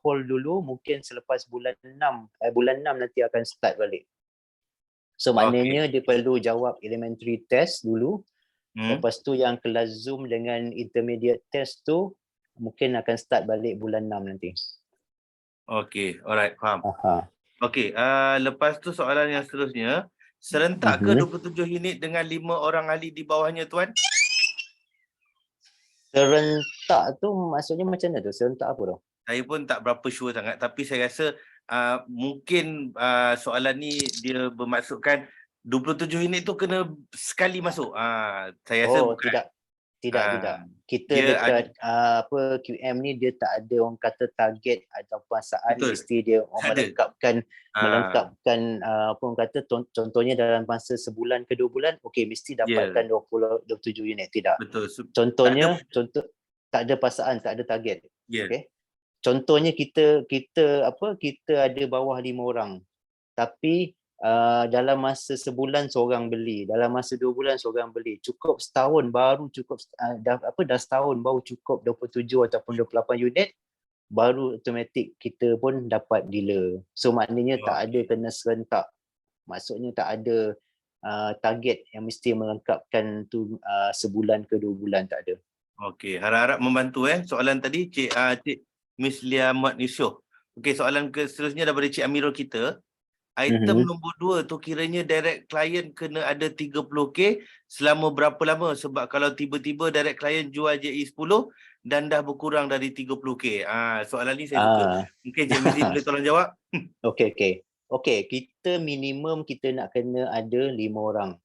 hold dulu, mungkin selepas bulan 6 nanti akan start balik. So maknanya dia perlu jawab elementary test dulu. Lepas tu yang kelas Zoom dengan intermediate test tu mungkin akan start balik bulan 6 nanti. Okey, alright, faham. Okey, lepas tu soalan yang seterusnya, serentak ke 27 unit dengan 5 orang ahli di bawahnya, Tuan? Serentak tu maksudnya macam mana tu? Serentak apa tu? Saya pun tak berapa sure sangat, tapi saya rasa mungkin soalan ni dia bermaksudkan 27 unit tu kena sekali masuk. Saya rasa bukan. Tidak. Kita dekat QM ni dia tak ada orang kata target atau paksaan. Mesti dia melengkapkan apa orang kata, contohnya dalam masa sebulan ke 2 bulan, okey mesti dapatkan 27 unit. Tidak. Betul. Contohnya tak ada paksaan, tak ada target. Okey. Contohnya kita ada bawah 5 orang. Tapi dalam masa sebulan seorang beli, dalam masa 2 bulan seorang beli, cukup setahun baru cukup dah setahun baru cukup 27 ataupun 28 unit, baru automatik kita pun dapat dealer. So maknanya tak ada kena serentak. Maksudnya tak ada target yang mesti melengkapkan tu sebulan ke 2 bulan, tak ada. Okey, harap-harap membantu soalan tadi Cik Miss Lia Mat Yusof. Okey, soalan seterusnya daripada Cik Amirul kita. Item nombor 2 tu kiranya direct client kena ada 30K selama berapa lama? Sebab kalau tiba-tiba direct client jual JE 10 dan dah berkurang dari 30K. Soalan ni saya suka. Mungkin Cik Mizi boleh tolong jawab? Okey, kita minimum kita nak kena ada 5 orang.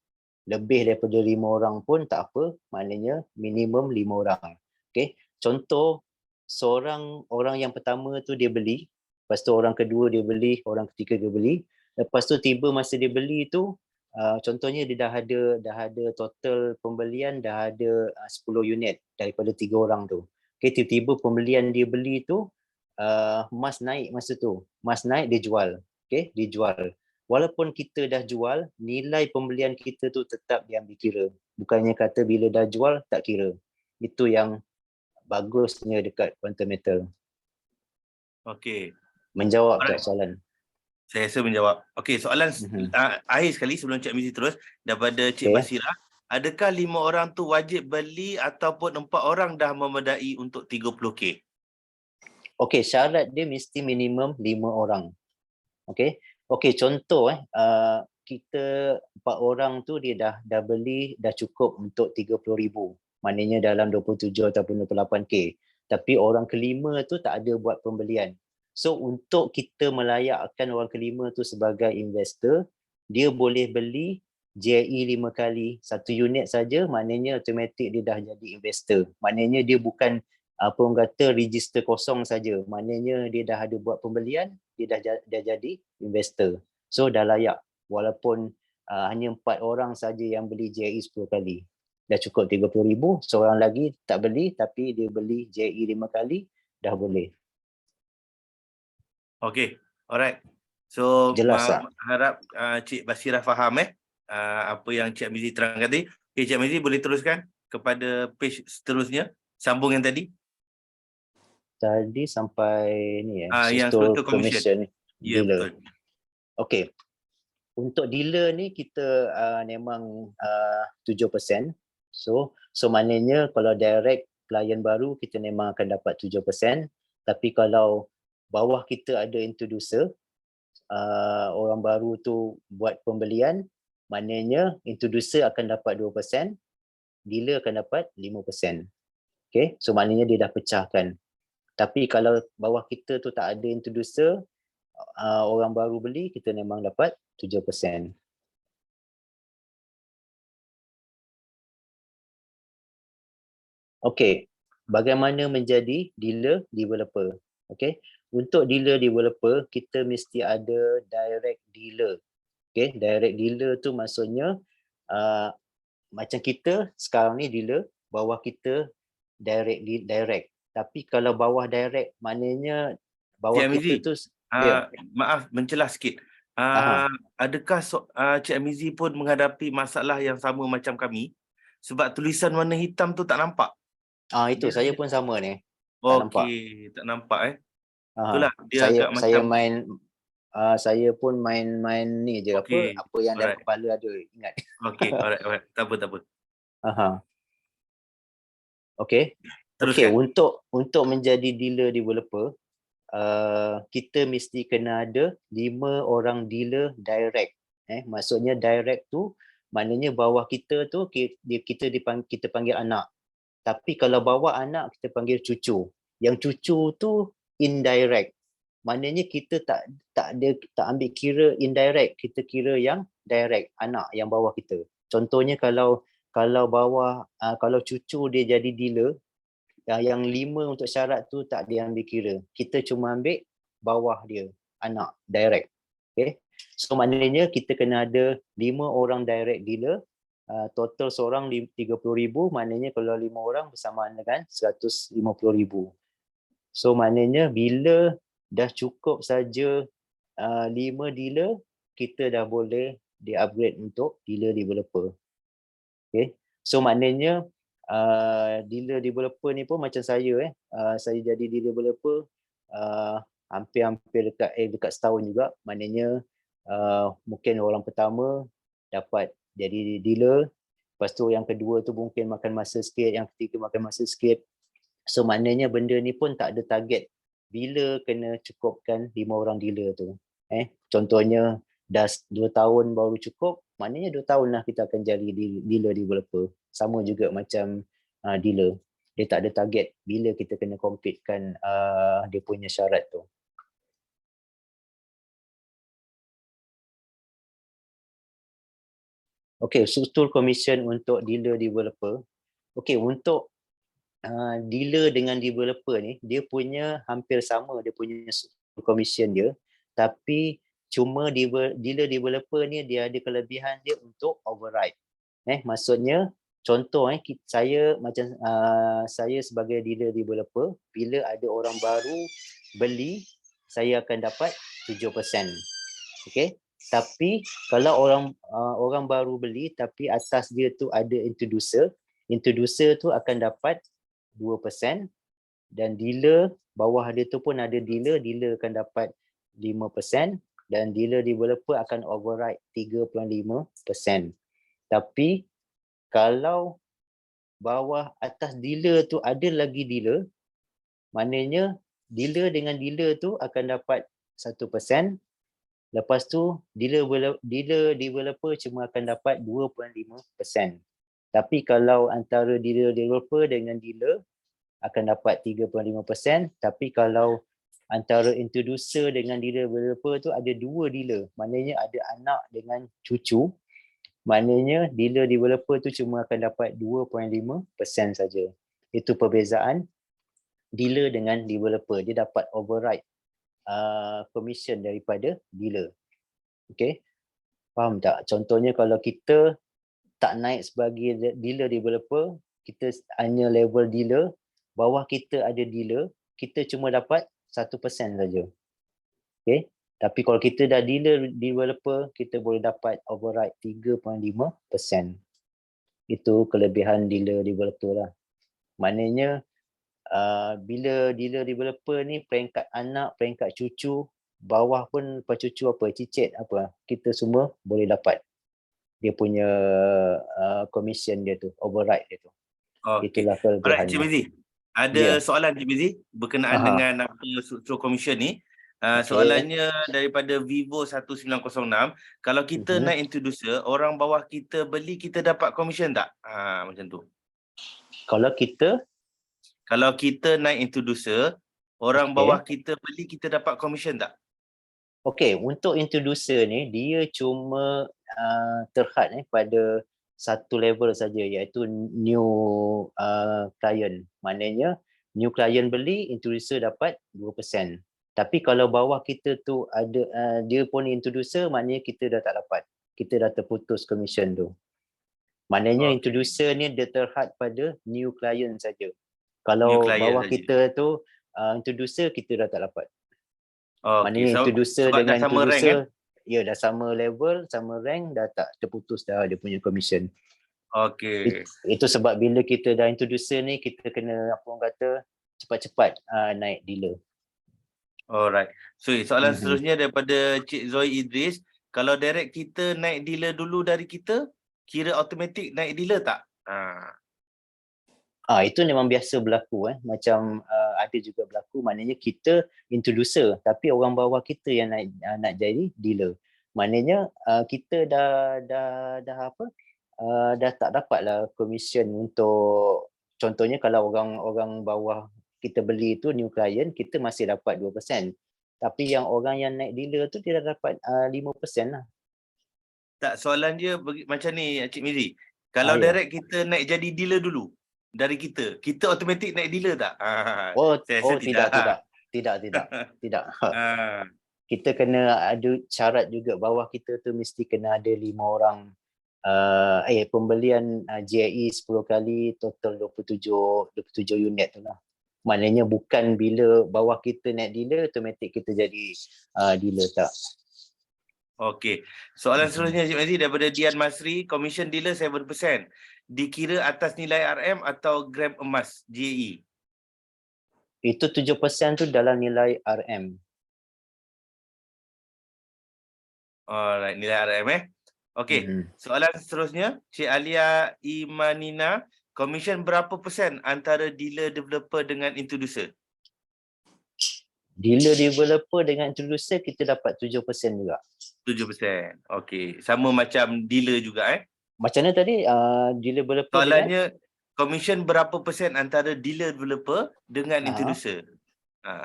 Lebih daripada 5 orang pun tak apa, maknanya minimum 5 orang. Okey, contoh orang yang pertama tu dia beli, lepas tu orang kedua dia beli, orang ketiga dia beli. Lepas tu tiba masa dia beli tu, contohnya dia dah ada total pembelian dah ada 10 unit daripada 3 orang tu. Okay, tiba-tiba pembelian dia beli tu mas naik masa tu. Mas naik dia jual. Okay, dia jual. Walaupun kita dah jual, nilai pembelian kita tu tetap diambil kira. Bukannya kata bila dah jual tak kira. Itu yang bagusnya dekat quantum metal. Okey. Menjawab tak soalan? Saya rasa menjawab. Okey, soalan akhir sekali sebelum Cik Mizi terus daripada Cik Basira. Adakah 5 orang tu wajib beli ataupun 4 orang dah memadai untuk 30K? Okey, syarat dia mesti minimum 5 orang. Okey, contoh kita 4 orang tu dia dah beli dah cukup untuk 30,000. Maknanya dalam 27 ataupun 28K. Tapi orang kelima tu tak ada buat pembelian. So untuk kita melayakkan orang kelima tu sebagai investor, dia boleh beli JE 5 kali 1 unit saja, maknanya automatik dia dah jadi investor. Maknanya dia bukan apa orang kata register kosong saja. Maknanya dia dah ada buat pembelian, dia dah jadi investor. So dah layak walaupun hanya 4 orang saja yang beli JE 10 kali. dah cukup 30,000. Seorang lagi tak beli tapi dia beli JE 5 kali, dah boleh. Okey, alright. So Jelas tak? harap Cik Basirah faham apa yang Cik Amizi terangkan tadi. Okay, Cik Amizi boleh teruskan kepada page seterusnya, sambung yang tadi. Tadi sampai ni Yang struktur struktur commission. commission Ya, dealer. betul. Okey. Untuk dealer ni kita memang 7%. So maknanya kalau direct klien baru kita memang akan dapat 7%. Tapi kalau bawah kita ada introducer, orang baru tu buat pembelian, maknanya introducer akan dapat 2%, dealer akan dapat 5%. Okay, so maknanya dia dah pecahkan. Tapi kalau bawah kita tu tak ada introducer, orang baru beli, kita memang dapat 7%. Okey, bagaimana menjadi dealer developer? Okey, untuk dealer developer kita mesti ada direct dealer. Okey, direct dealer tu maksudnya macam kita sekarang ni dealer, bawah kita direct. Tapi kalau bawah direct maknanya bawah Cik kita Amizi, tu dia. maaf mencelah sikit. Adakah Cik Amizi pun menghadapi masalah yang sama macam kami? Sebab tulisan warna hitam tu tak nampak. Itu saya pun sama ni. Tak nampak. Okey, tak nampak Itulah dia Saya agak macam saya pun main ni je, okey, apa yang dalam alright. kepala ada, ingat. Okey, alright. Tak apa. Okey. Okey, Teruskan. untuk menjadi dealer developer, kita mesti kena ada 5 orang dealer direct. Maksudnya direct tu maknanya bawah kita tu kita panggil anak. Tapi kalau bawah anak kita panggil cucu. Yang cucu tu indirect. Maknanya kita tak ambil kira indirect, kita kira yang direct, anak yang bawah kita. Contohnya kalau bawah kalau cucu dia jadi dealer, yang 5 untuk syarat tu tak diambil kira. Kita cuma ambil bawah dia, anak direct. Okay. So maknanya kita kena ada 5 orang direct dealer, total seorang 30,000, maknanya kalau 5 orang bersamaan dengan 150,000. So maknanya bila dah cukup saja 5 dealer, kita dah boleh di-upgrade untuk dealer developer. Okay. So maknanya dealer developer ni pun macam saya saya jadi dealer developer hampir dekat setahun juga. Maknanya mungkin orang pertama dapat jadi dealer, lepas tu yang kedua tu mungkin makan masa sikit, yang ketiga makan masa sikit. So maknanya benda ni pun tak ada target bila kena cukupkan 5 orang dealer tu. Contohnya dah 2 tahun baru cukup, maknanya 2 tahun lah kita akan jadi dealer developer. Sama juga macam dealer. Dia tak ada target bila kita kena completekan dia punya syarat tu. Okey, struktur commission untuk dealer developer. Okey, untuk dealer dengan developer ni, dia punya hampir sama, dia punya struktur commission dia. Tapi cuma dealer developer ni dia ada kelebihan dia untuk override. Maksudnya contoh saya sebagai dealer developer, bila ada orang baru beli, saya akan dapat 7%. Okey. Tapi kalau orang baru beli tapi atas dia tu ada introducer tu akan dapat 2%, dan dealer bawah dia tu pun ada dealer akan dapat 5%, dan dealer developer akan override 3.5%. Tapi kalau bawah atas dealer tu ada lagi dealer, maknanya dealer dengan dealer tu akan dapat 1%. Lepas tu dealer developer cuma akan dapat 2.5%. Tapi kalau antara dealer developer dengan dealer akan dapat 3.5%. Tapi kalau antara introducer dengan dealer developer tu ada 2 dealer, maknanya ada anak dengan cucu, maknanya dealer developer tu cuma akan dapat 2.5% saja. Itu perbezaan dealer dengan developer. Dia dapat override commission daripada dealer. Okey. Faham tak? Contohnya kalau kita tak naik sebagai dealer developer, kita hanya level dealer, bawah kita ada dealer, kita cuma dapat 1% saja. Okay. Tapi kalau kita dah dealer developer, kita boleh dapat override 3.5%. Itu kelebihan dealer developer lah. Maknanya bila dealer developer ni peringkat anak, peringkat cucu, bawah pun lepas cucu apa, cicit apa, kita semua boleh dapat dia punya commission dia tu, override dia tu. Okey. Itulah Alright, Cik kelebihannya. Mizi. Ada soalan Cik Mizi berkenaan dengan apa struktur commission ni. Soalannya daripada Vivo 1906, kalau kita naik introducer, orang bawah kita beli, kita dapat commission tak? Macam tu. Kalau kita naik introducer, orang bawah kita beli, kita dapat commission tak? Okey, untuk introducer ni dia cuma terhad pada satu level saja, iaitu new client. Maknanya new client beli, introducer dapat 2%. Tapi kalau bawah kita tu ada dia pun introducer, maknanya kita dah tak dapat. Kita dah terputus commission tu. Maknanya introducer ni dia terhad pada new client saja. Kalau bawah kita tu introducer, kita dah tak dapat. Maknanya introducer dengan introducer, ya dah sama level, sama rank, dah tak terputus dah dia punya commission. Okey. Itu sebab bila kita dah introducer ni, kita kena apa orang kata, cepat-cepat naik dealer. Alright. So soalan seterusnya daripada Cik Zoe Idris. Kalau direct kita naik dealer dulu dari kita, kira automatik naik dealer tak? Itu memang biasa berlaku macam ada juga berlaku, maknanya kita introducer tapi orang bawah kita yang nak jadi dealer. Maknanya kita dah tak dapatlah commission untuk, contohnya kalau orang bawah kita beli tu new client, kita masih dapat 2%. Tapi yang orang yang naik dealer tu dia dah dapat 5% lah. Tak, soalan dia macam ni Cik Mizi. Kalau direct kita naik jadi dealer dulu dari kita automatik naik dealer tak? Tidak. Kita kena ada syarat juga, bawah kita tu mesti kena ada 5 orang pembelian GIE 10 kali total 27 unit tu lah. Maknanya bukan bila bawah kita naik dealer automatik kita jadi dealer, tak. Okey. Soalan seterusnya Cik Mizi daripada Dian Masri, commission dealer 7%. Dikira atas nilai RM atau gram emas GAE? Itu 7% tu dalam nilai RM. Alright, nilai RM Okey. Soalan seterusnya Cik Alia Imanina, commission berapa persen antara dealer developer dengan introducer? Dealer developer dengan introducer kita dapat 7% juga. 7%. Okey. Sama macam dealer juga Macam mana tadi? Dealer developer soalannya dengan commission berapa persen antara dealer developer dengan introducer?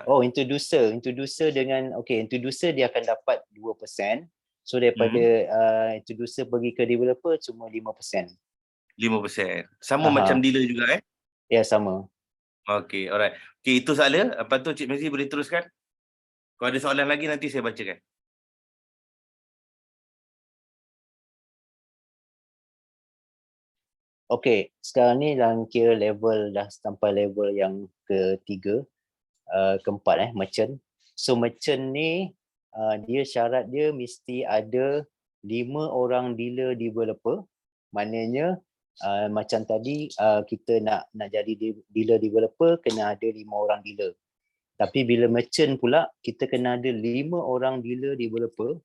Introducer dengan introducer dia akan dapat 2%. So daripada introducer pergi ke developer cuma 5%. 5%. Sama macam dealer juga Ya, sama. Okey, alright. Okey, itu soalan. Lepas tu Cik Mizi boleh teruskan. Kalau ada soalan lagi nanti saya bacakan. Okey, sekarang ni dalam kira level dah sampai level yang ketiga, keempat merchant. So merchant ni dia syarat dia mesti ada 5 orang dealer developer. Maknanya macam tadi kita nak jadi dealer developer kena ada 5 orang dealer. Tapi bila merchant pula kita kena ada 5 orang dealer developer.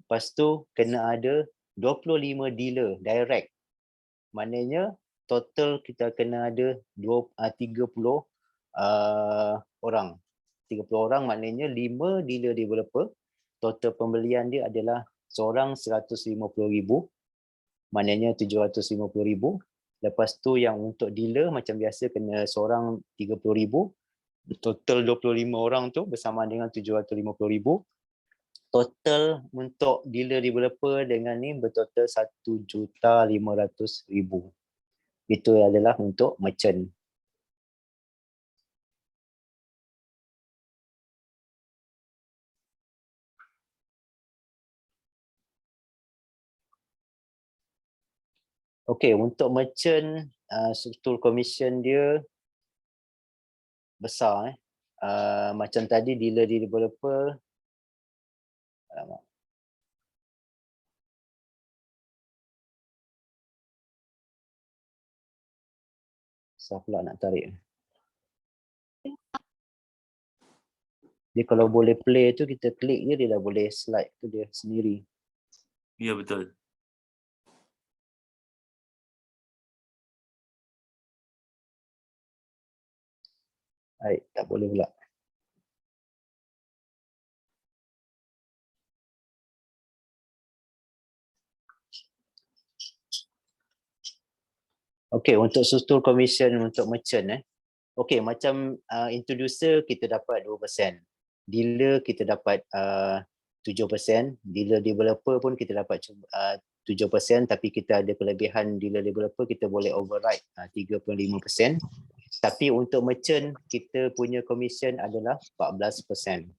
Lepas tu kena ada 25 dealer direct. Maknanya total kita kena ada 30 orang. 30 orang maknanya 5 dealer developer. Total pembelian dia adalah seorang 150,000. Maknanya 750,000. Lepas tu yang untuk dealer macam biasa kena seorang 30,000. Total 25 orang tu bersama dengan 750,000. Total untuk dealer developer dengan ni bertotal 1,500,000. Itu adalah untuk merchant. Okey, untuk merchant struktur commission dia besar macam tadi dealer developer. Alamak. Susah pula nak tarik. Dia kalau boleh play tu kita klik je dia dah boleh slide tu dia sendiri. Ya, betul. Baik, tak boleh pula. Okey, untuk struktur commission untuk merchant okey, macam introducer kita dapat 2%. Dealer kita dapat 7%, dealer developer pun kita dapat 7%, tapi kita ada kelebihan dealer developer kita boleh override 3.5%. Tapi untuk merchant kita punya commission adalah 14%.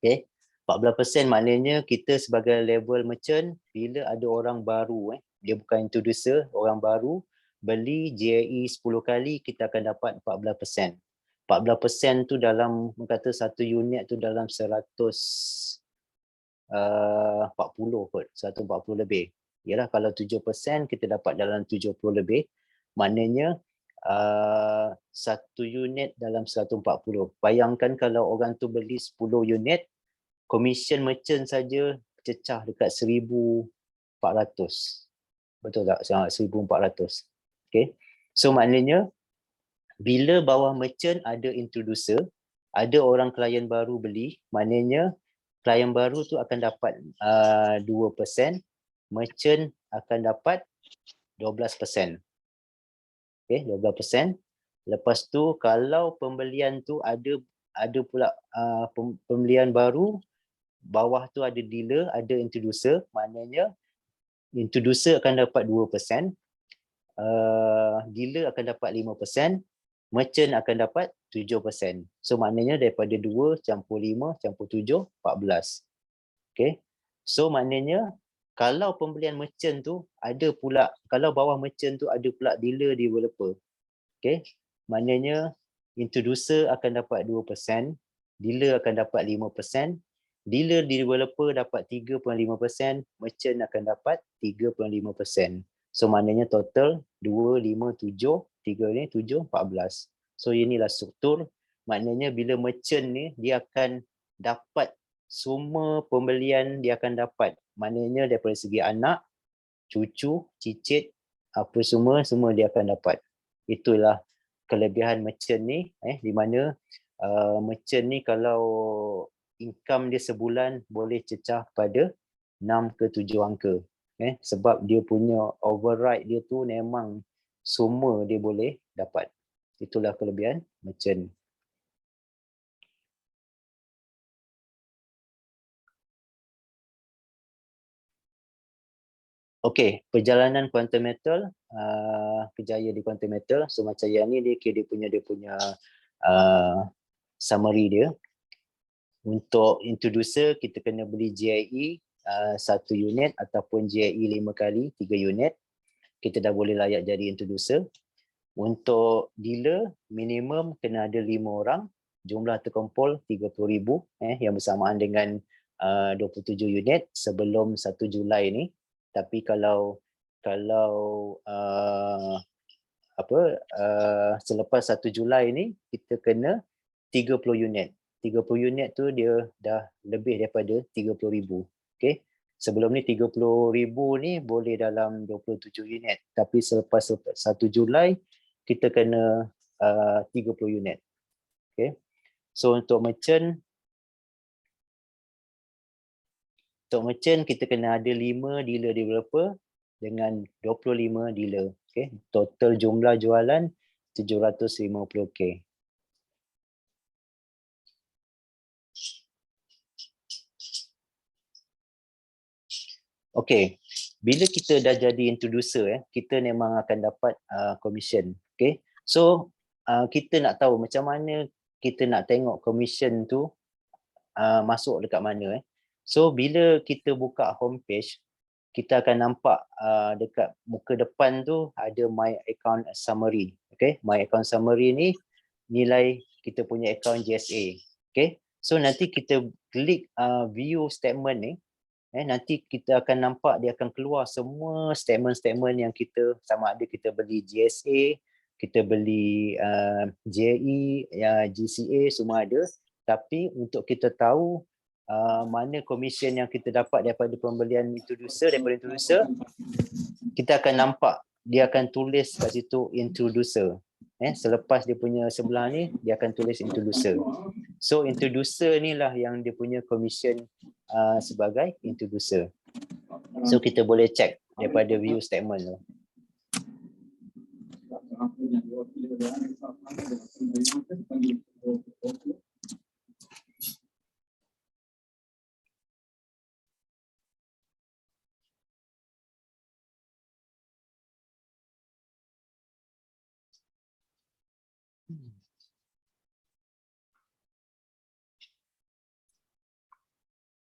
Okey. 14% maknanya kita sebagai level merchant bila ada orang baru dia bukan introducer, orang baru beli JAE 10 kali kita akan dapat 14%. 14% tu dalam kata satu unit tu dalam 140 kot, 140 lebih. Yalah kalau 7% kita dapat dalam 70 lebih. Maknanya satu unit dalam 140. Bayangkan kalau orang tu beli 10 unit, commission merchant saja cecah dekat 1,400. Betul tak? 1,400. Okay. So maknanya bila bawah merchant ada introducer, ada orang klien baru beli, maknanya klien baru tu akan dapat 2%, merchant akan dapat 12%. Okay, 12%. Lepas tu kalau pembelian tu ada pula pembelian baru, bawah tu ada dealer, ada introducer, maknanya introducer akan dapat 2%, dealer akan dapat 5%, merchant akan dapat 7%. So maknanya daripada 2 campur 5 campur 7, 14. Okay. So maknanya kalau pembelian merchant tu ada pula, kalau bawah merchant tu ada pula dealer developer. Okay. Maknanya introducer akan dapat 2%, dealer akan dapat 5%, dealer developer dapat 3.5%, merchant akan dapat 3.5%. So maknanya total 2, 5, 7, 3 ni 7, 14. So inilah struktur. Maknanya bila merchant ni dia akan dapat semua pembelian dia akan dapat. Maknanya daripada segi anak, cucu, cicit, apa semua dia akan dapat. Itulah kelebihan merchant ni di mana merchant ni kalau income dia sebulan boleh cecah pada 6 ke 7 angka. Sebab dia punya override dia tu memang semua dia boleh dapat. Itulah kelebihan merchant. Okey, perjalanan Quantum Metal, kejayaan di Quantum Metal. So macam yang ni dia punya summary dia. Untuk introducer kita kena beli GIE 1 unit ataupun GIE 5 kali 3 unit. Kita dah boleh layak jadi introducer. Untuk dealer minimum kena ada 5 orang, jumlah terkumpul 30,000 yang bersamaan dengan 27 unit sebelum 1 Julai ni. Tapi kalau selepas 1 Julai ni kita kena 30 unit. 30 unit tu dia dah lebih daripada 30,000. Okey. Sebelum ni 30,000 ni boleh dalam 27 unit. Tapi selepas 1 Julai kita kena 30 unit. Okey. So untuk merchant kita kena ada 5 dealer developer dengan 25 dealer. Okey. Total jumlah jualan 750k. Okey, bila kita dah jadi introducer kita memang akan dapat commission. Okey. So kita nak tahu macam mana kita nak tengok commission tu masuk dekat mana So bila kita buka homepage, kita akan nampak dekat muka depan tu ada my account summary. Okay, my account summary ni nilai kita punya account GSA. Okay, so nanti kita klik view statement ni, nanti kita akan nampak dia akan keluar semua statement-statement yang kita, sama ada kita beli GSA, kita beli JE, GCA, semua ada. Tapi untuk kita tahu mana komisen yang kita dapat daripada pembelian introducer, kita akan nampak dia akan tulis kat situ introducer. Selepas dia punya sebelah ni, dia akan tulis introducer. So introducer ni lah yang dia punya komisen sebagai introducer. So kita boleh check daripada view statement tu.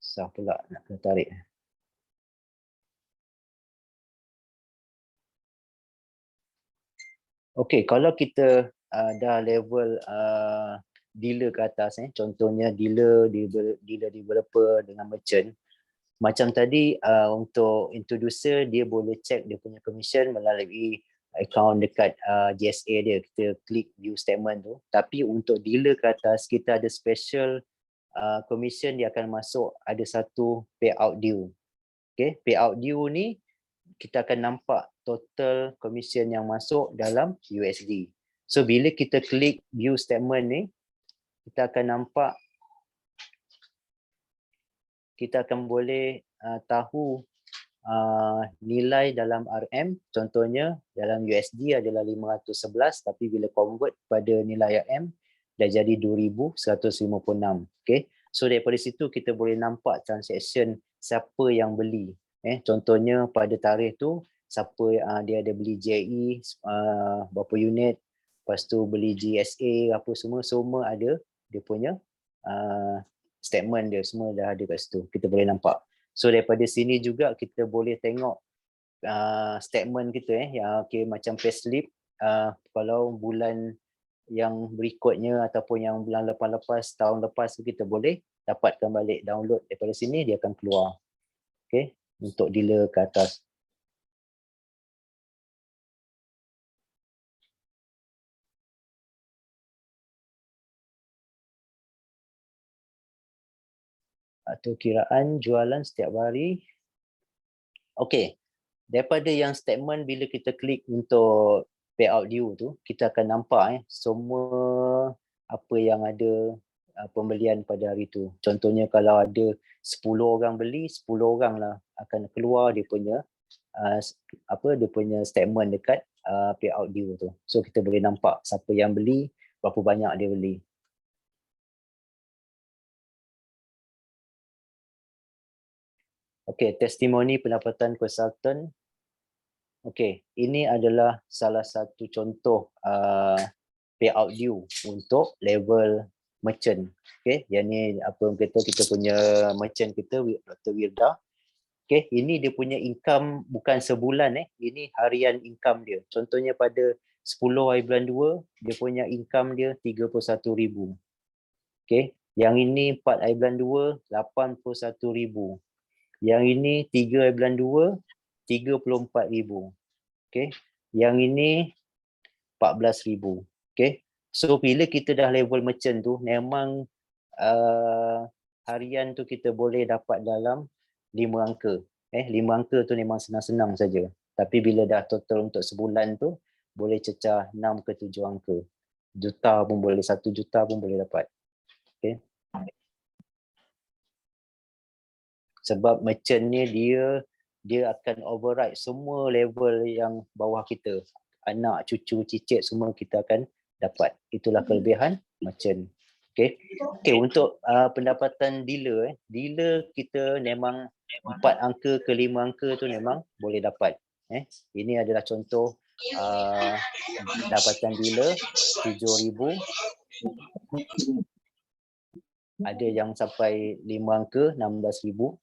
Susah pula nak kena tarik. Okey, kalau kita dah level dealer ke atas, contohnya dealer developer dengan merchant, macam tadi untuk introducer dia boleh check dia punya commission melalui account dekat GSA dia, kita klik view statement tu. Tapi untuk dealer ke atas, kita ada special commission, dia akan masuk ada satu payout due. Okay, payout due ni kita akan nampak total commission yang masuk dalam USD. So bila kita klik view statement ni, kita akan nampak, kita akan boleh tahu nilai dalam RM. Contohnya dalam USD adalah 511, tapi bila convert pada nilai RM dah jadi 2156. Okay, so daripada situ kita boleh nampak transaction siapa yang beli. Contohnya pada tarikh tu siapa dia ada beli JE berapa unit, lepas tu beli GSA apa semua ada dia punya statement dia, semua dah ada kat situ, kita boleh nampak. So daripada sini juga kita boleh tengok statement kita yang okay, macam payslip, kalau bulan yang berikutnya ataupun yang bulan lepas-lepas, tahun lepas tu kita boleh dapatkan balik, download daripada sini, dia akan keluar. Okay, untuk dealer ke atas. Atau kiraan jualan setiap hari. Okey, daripada yang statement bila kita klik untuk payout due tu, kita akan nampak semua apa yang ada pembelian pada hari tu. Contohnya kalau ada 10 orang beli, 10 orang lah akan keluar dia punya dia punya statement dekat payout due tu. So kita boleh nampak siapa yang beli, berapa banyak dia beli. Okey, testimoni pendapatan konsultan. Okey, ini adalah salah satu contoh payout due untuk level merchant. Okey, yang ni apa kita punya merchant kita, Dr. Wirda. Okey, ini dia punya income bukan sebulan ini harian income dia. Contohnya pada 10 hari bulan 2, dia punya income dia 31,000. Okey, yang ini 4 hari bulan 2, 81,000. Yang ini 3 hari bulan 2, 34,000. Okey. Yang ini 14,000. Okey. So bila kita dah level merchant tu, memang harian tu kita boleh dapat dalam 5 angka. 5 angka tu memang senang-senang saja. Tapi bila dah total untuk sebulan tu, boleh cecah 6 ke 7 angka. Juta pun boleh, 1 juta pun boleh dapat. Okey. Sebab merchant ni dia akan override semua level yang bawah kita. Anak, cucu, cicit semua kita akan dapat. Itulah kelebihan merchant. Okey. Okey, untuk pendapatan dealer, dealer kita memang 4 angka ke 5 angka tu memang boleh dapat. Ini adalah contoh pendapatan dealer 7,000. Ada yang sampai 5 angka 16,000.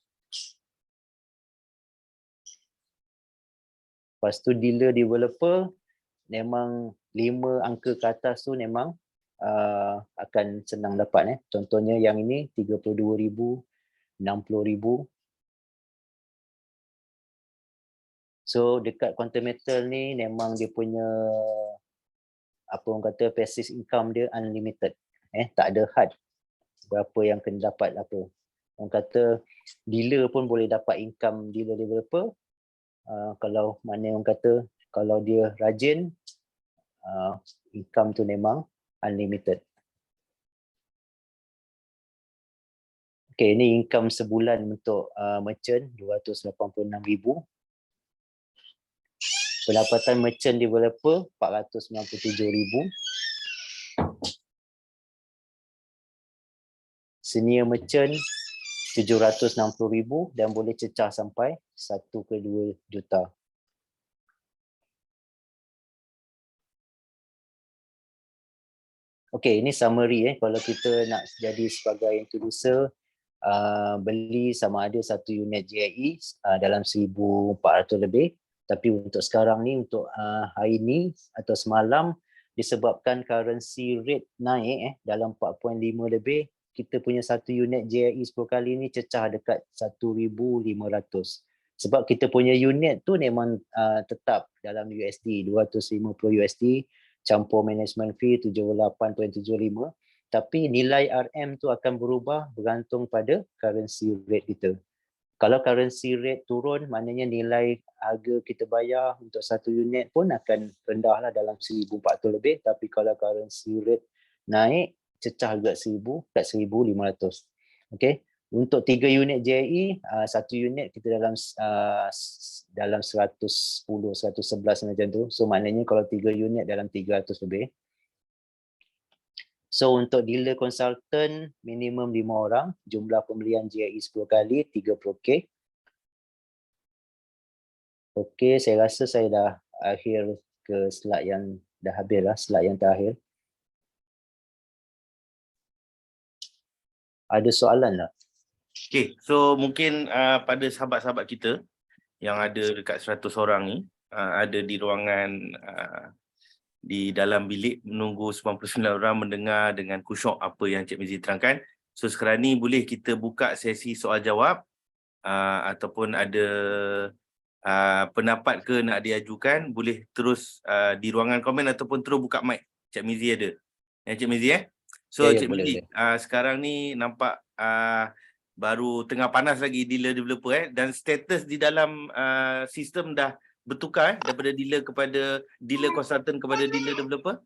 Lepas tu dealer developer memang 5 angka ke atas tu memang akan senang dapat. Contohnya yang ini 32,000, 60,000. So dekat quantum metal ni memang dia punya apa orang kata passive income dia unlimited. Tak ada had berapa yang kena dapat apa. Orang kata dealer pun boleh dapat income dealer developer. Kalau mana orang kata kalau dia rajin, income tu memang unlimited. Okay, ini income sebulan untuk merchant 286,000. Pendapatan merchant developer 497,000. Senior merchant 760,000 dan boleh cecah sampai 1 ke 2 juta. Okay, ini summary kalau kita nak jadi sebagai introducer, beli sama ada 1 unit JIE dalam 1,400 lebih. Tapi untuk sekarang ni, untuk hari ni atau semalam, disebabkan currency rate naik dalam 4.5 lebih, kita punya 1 unit JIE 10 kali ni cecah dekat 1,500. Sebab kita punya unit tu memang tetap dalam USD, 250 USD, campur management fee 78.75. Tapi nilai RM tu akan berubah bergantung pada currency rate kita. Kalau currency rate turun, maknanya nilai harga kita bayar untuk 1 unit pun akan rendahlah dalam 1,400 lebih. Tapi kalau currency rate naik, cecah juga 1,500. Okay. Untuk 3 unit JIE, 1 unit kita dalam 110, 111 macam tu. So maknanya kalau 3 unit dalam 300 lebih. So untuk dealer consultant minimum 5 orang, jumlah pembelian JIE 10 kali 30K. Okey, saya rasa saya dah akhir ke slide yang dah habis lah, slide yang terakhir. Ada soalan tak? Okay, so mungkin pada sahabat-sahabat kita yang ada dekat 100 orang ni, ada di ruangan di dalam bilik menunggu 99 orang mendengar dengan khusyuk apa yang Cik Mizi terangkan. So sekarang ni boleh kita buka sesi soal jawab ataupun ada pendapat ke nak diajukan, boleh terus di ruangan komen ataupun terus buka mic. Cik Mizi ada. Cik Mizi So Ya, Cik Mizi, sekarang ni nampak baru tengah panas lagi dealer developer dan status di dalam sistem dah bertukar daripada dealer kepada dealer consultant kepada dealer developer?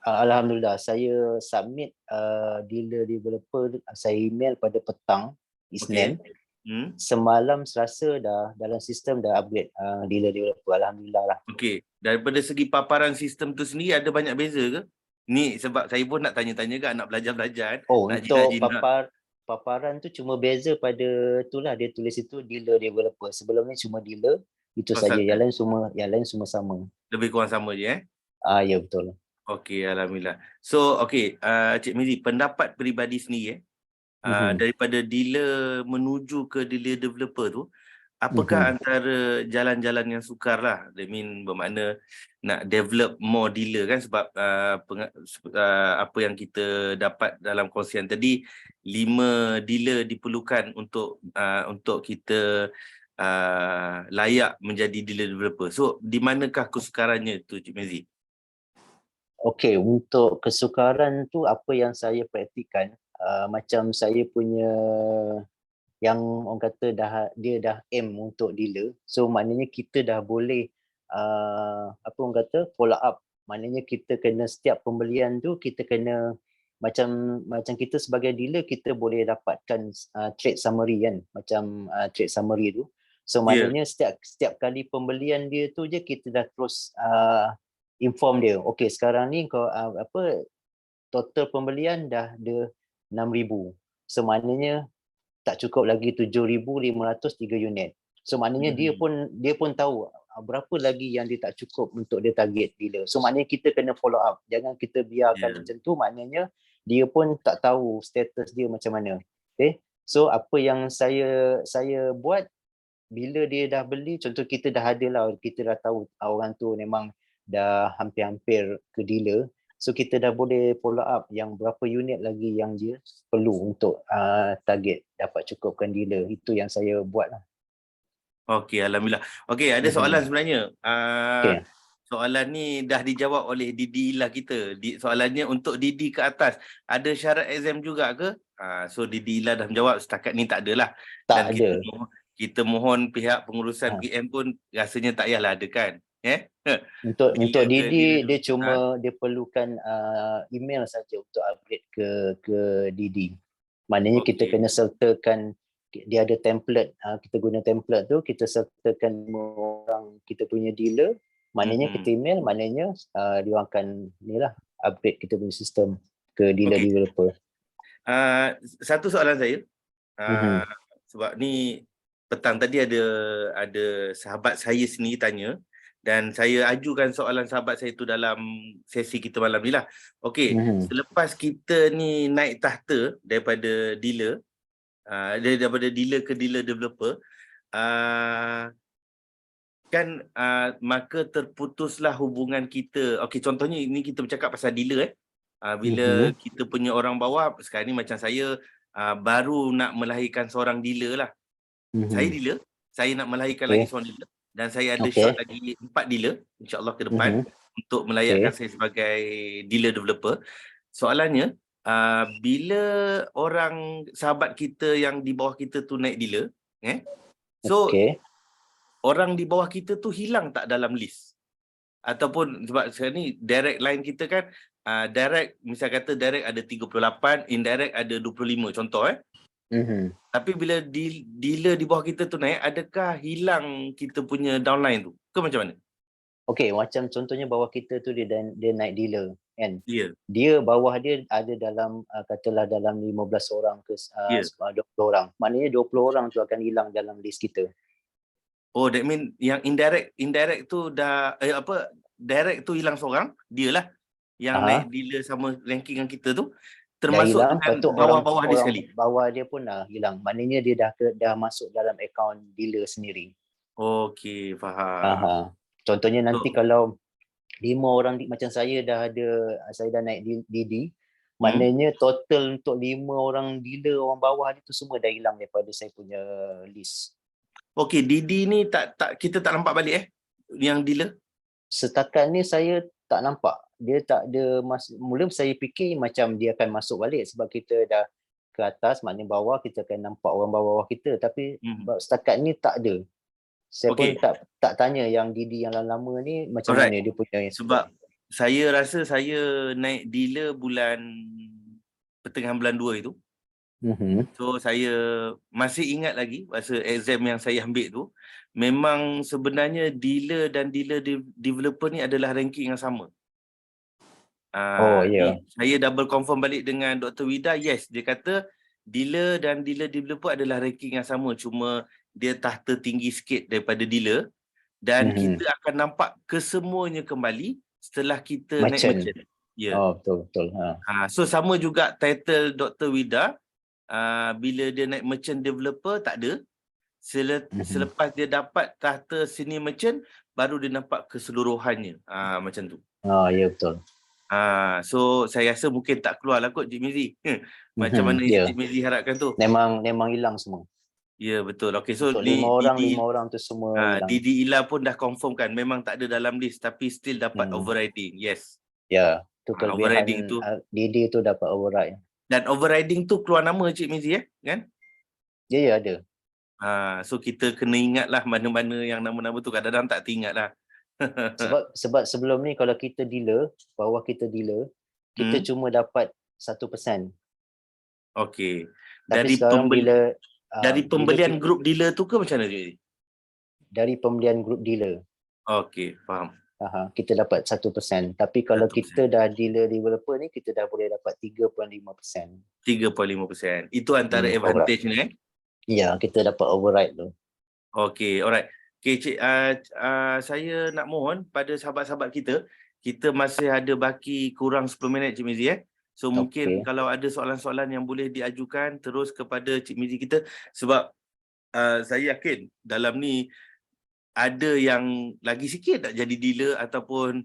Alhamdulillah, saya submit dealer developer, saya email pada petang Isnin. Semalam Selasa dah dalam sistem dah upgrade dealer developer. Alhamdulillah lah. Okey, daripada segi paparan sistem tu sendiri ada banyak beza ke? Ni sebab saya pun nak tanya-tanya kan, nak belajar-belajar. Oh, nak untuk paparan tu cuma beza pada itulah, dia tulis itu dealer developer. Sebelum ni cuma dealer, itu saja. Yang lain semua sama. Lebih kurang sama je Ya betul. Okey, alhamdulillah. So okey, Cik Mizi, pendapat peribadi sendiri daripada dealer menuju ke dealer developer tu, apakah antara jalan-jalan yang sukar lah? I mean bermakna nak develop more dealer kan, sebab apa yang kita dapat dalam kongsian tadi, 5 dealer diperlukan untuk kita layak menjadi dealer developer. So di manakah kesukarannya tu, Cik Mizi? Okey, untuk kesukaran tu apa yang saya praktikan, macam saya punya yang orang kata dia dah aim untuk dealer, so maknanya kita dah boleh apa orang kata follow up. Maknanya kita kena setiap pembelian tu kita kena macam kita sebagai dealer kita boleh dapatkan trade summary kan, macam trade summary tu. So maknanya setiap kali pembelian dia tu je kita dah terus inform dia. Okey, sekarang ni kau total pembelian dah ada 6,000. So maknanya tak cukup lagi 7,503 unit. So maknanya dia pun tahu berapa lagi yang dia tak cukup untuk dia target dealer. So maknanya kita kena follow up. Jangan kita biarkan macam tu, maknanya dia pun tak tahu status dia macam mana. Okay. So apa yang saya buat, bila dia dah beli, contoh kita dah ada lah, kita dah tahu orang tu memang dah hampir-hampir ke dealer. So kita dah boleh follow up yang berapa unit lagi yang dia perlu untuk target dapat cukupkan dealer. Itu yang saya buat lah. Okey, alhamdulillah. Okey, ada soalan sebenarnya. Okay. Soalan ni dah dijawab oleh Didi Ilah kita. Soalannya untuk Didi ke atas, ada syarat exam juga ke? So Didi Ilah dah menjawab setakat ni tak adalah. Tak Dan ada. kita mohon pihak pengurusan PM pun rasanya tak payahlah ada kan. Untuk Didi dealer dia cuma dia perlukan email saja untuk upgrade ke Didi. Maknanya kita kena sertakan, dia ada template, kita guna template tu, kita sertakan orang kita punya dealer, maknanya kita email, maknanya dia akan inilah upgrade kita punya sistem ke dealer developer. Satu soalan saya. Sebab ni petang tadi ada sahabat saya sendiri tanya, dan saya ajukan soalan sahabat saya tu dalam sesi kita malam ni lah. Okey, selepas kita ni naik tahta daripada dealer, daripada dealer ke dealer developer, kan maka terputuslah hubungan kita. Okey, contohnya ini kita bercakap pasal dealer bila kita punya orang bawah sekarang ni macam saya baru nak melahirkan seorang dealer lah. Saya dealer, saya nak melahirkan lagi seorang dealer, dan saya ada shot lagi 4 dealer insya-Allah ke depan untuk melayakkan saya sebagai dealer developer. Soalannya, bila orang sahabat kita yang di bawah kita tu naik dealer, so orang di bawah kita tu hilang tak dalam list? Ataupun sebab sekarang ni direct line kita kan, direct, misal kata direct ada 38, indirect ada 25 contoh Tapi bila dealer di bawah kita tu naik, adakah hilang kita punya downline tu ke macam mana? Okey, macam contohnya bawah kita tu dia naik dealer kan. Dia bawah dia ada dalam katalah dalam 15 orang ke 20 orang. Maknanya 20 orang tu akan hilang dalam list kita. Oh, that mean yang indirect tu dah direct tu hilang seorang, dialah yang naik dealer sama ranking dengan kita tu, termasuk hilang, dengan bawah-bawah dia sekali. Bawah dia pun dah hilang. Maknanya dia dah masuk dalam akaun dealer sendiri. Okey, faham. Contohnya nanti kalau 5 orang macam saya dah naik Didi, maknanya total untuk 5 orang dealer orang bawah dia tu semua dah hilang daripada saya punya list. Okey, Didi ni kita tak nampak balik yang dealer? Setakat ni saya tak nampak. Dia tak ada mula saya fikir macam dia akan masuk balik sebab kita dah ke atas, maknanya bawah kita akan nampak orang bawah kita, tapi setakat ni tak ada. Saya pun tak tanya yang Didi yang lama ni macam mana dia punya. Sebab saya rasa saya naik dealer pertengahan bulan 2 itu. So saya masih ingat lagi masa exam yang saya ambil tu, memang sebenarnya dealer dan dealer developer ni adalah ranking yang sama. Saya double confirm balik dengan Dr. Wida, yes, dia kata dealer dan dealer developer adalah ranking yang sama, cuma dia tahta tinggi sikit daripada dealer, dan kita akan nampak kesemuanya kembali setelah kita naik merchant. Betul. So sama juga title Dr. Wida, bila dia naik merchant developer tak ada. Selepas dia dapat tahta senior merchant, baru dia nampak keseluruhannya. Macam tu. Ya betul. So saya rasa mungkin tak keluar lah kot Cik Mizi. Macam mana Cik Mizi harapkan tu? Memang hilang semua. Ya betul. Okey, so 5 orang tu semua hilang. Didi Ila pun dah confirm kan, memang tak ada dalam list tapi still dapat overriding. Yes. Ya, tu kelebihan overriding tu. Didi tu dapat override. Dan overriding tu keluar nama Cik Mizi kan? Ya ada. So kita kena ingat lah mana-mana yang nama-nama tu, kadang-kadang tak teringat lah. sebab sebelum ni kalau kita dealer, bawah kita dealer, kita cuma dapat 1%. Okey. Dari pembelian grup dealer tu ke macam mana Cik? Dari pembelian grup dealer. Okey, faham. Kita dapat 1%. Tapi kalau 1%. Kita dah dealer developer ni, kita dah boleh dapat 3.5%. 3.5%. Itu antara advantage ni Ya, kita dapat override tu. Okey, alright. Okey Cik, saya nak mohon pada sahabat-sahabat kita masih ada baki kurang 10 minit Cik Mizi So mungkin kalau ada soalan-soalan yang boleh diajukan terus kepada Cik Mizi kita, sebab saya yakin dalam ni ada yang lagi sikit tak jadi dealer ataupun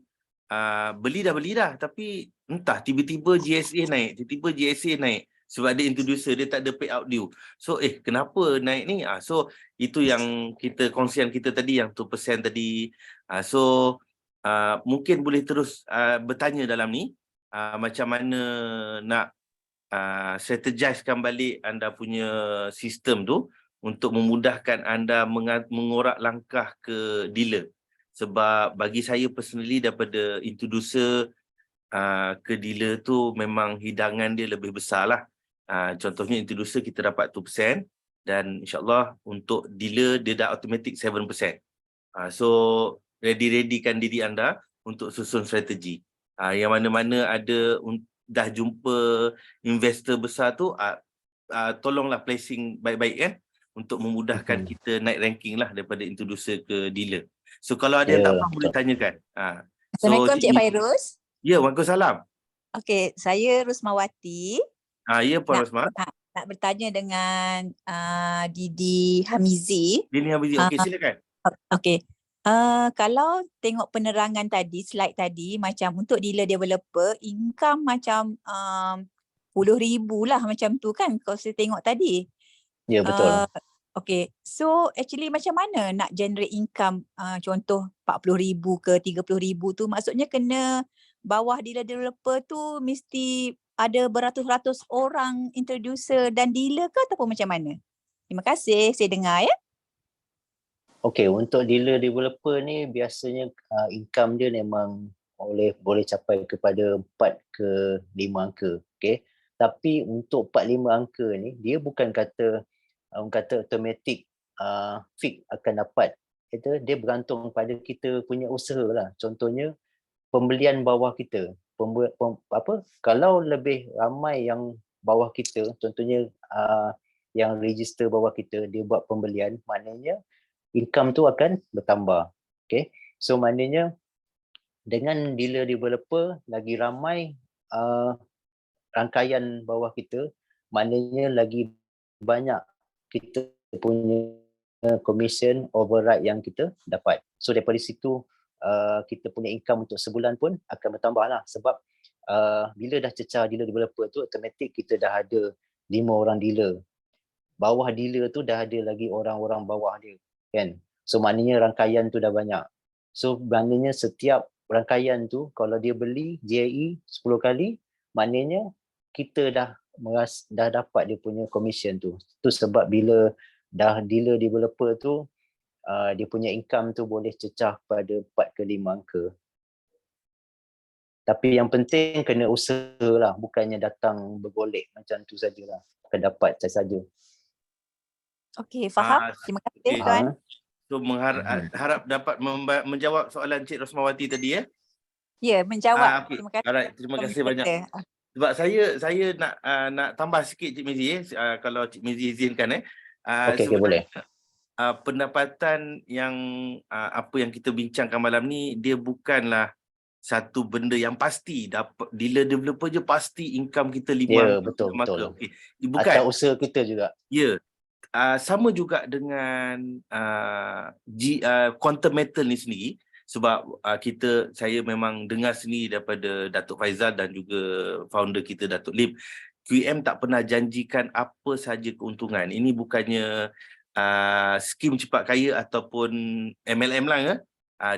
beli dah tapi entah tiba-tiba GSA naik, tiba-tiba GSA naik sebab dia introducer, dia tak ada payout due. So kenapa naik ni? So itu yang kita kongsian kita tadi yang 2% tadi. Mungkin boleh terus bertanya dalam ni macam mana nak strategizekan balik anda punya sistem tu untuk memudahkan anda mengorak langkah ke dealer. Sebab bagi saya personally daripada introducer ke dealer tu memang hidangan dia lebih besar lah. Contohnya introducer kita dapat 2% dan insyaAllah untuk dealer dia dah automatic 7%. So ready-readykan diri anda untuk susun strategi. Yang mana-mana ada dah jumpa investor besar tu, tolonglah placing baik-baik untuk memudahkan kita naik ranking lah daripada introducer ke dealer. So kalau ada yang tak faham boleh tanyakan. Assalamualaikum Cik Fairuz. Ya, waalaikumsalam. Okey, saya Rusmawati. Ya, Puan Rosma. Nak bertanya dengan Didi Hamizi. Didi Hamizi, okey silakan. Okey. Kalau tengok penerangan tadi, slide tadi, macam untuk dealer developer, income macam 10,000 lah macam tu kan kalau saya tengok tadi. Ya, betul. Okay, so actually macam mana nak generate income, contoh 40,000 ke 30,000 tu, maksudnya kena bawah dealer developer tu mesti ada beratus-ratus orang introducer dan dealer ke ataupun macam mana? Terima kasih, saya dengar ya. Okay, untuk dealer developer ni biasanya income dia memang boleh capai kepada 4 ke 5 angka. Okay. Tapi untuk 4-5 angka ni, dia bukan kata orang kata automatic fix akan dapat. Dia bergantung pada kita punya usaha lah. Contohnya pembelian bawah kita. Kalau lebih ramai yang bawah kita, contohnya yang register bawah kita, dia buat pembelian, maknanya income tu akan bertambah. Okay. So maknanya dengan dealer developer lagi ramai rangkaian bawah kita, maknanya lagi banyak kita punya commission override yang kita dapat. So daripada situ kita punya income untuk sebulan pun akan bertambah lah. Sebab bila dah cecah dealer developer tu, automatic kita dah ada 5 orang dealer. Bawah dealer tu dah ada lagi orang-orang bawah dia. Kan? So maknanya rangkaian tu dah banyak. So maknanya setiap rangkaian tu kalau dia beli JIE 10 kali, maknanya kita dah dapat dia punya commission tu. Tu sebab bila dah dealer developer tu dia punya income tu boleh cecah pada 4 ke 5 angka. Tapi yang penting kena usaha lah, bukannya datang bergolek macam tu sajalah. Akan dapat saja. Okey, faham. Terima kasih tuan. So harap dapat menjawab soalan Cik Rosmawati tadi ya. Ya, menjawab. Okay. Terima kasih. Alright, terima kasih banyak. Sebab saya nak tambah sikit Cik Mizi kalau Cik Mizi izinkan Okey, boleh. Pendapatan yang apa yang kita bincangkan malam ni dia bukanlah satu benda yang pasti. Dapat dealer developer je pasti income kita 5. Ya, betul. Okay. Bukan. Atau usaha kita juga. Ya. Sama juga dengan quantum metal ni sendiri. Sebab saya memang dengar sendiri daripada Datuk Faizal dan juga founder kita Datuk Lim, QM tak pernah janjikan apa saja keuntungan. Ini bukannya skim cepat kaya ataupun MLM lah ya.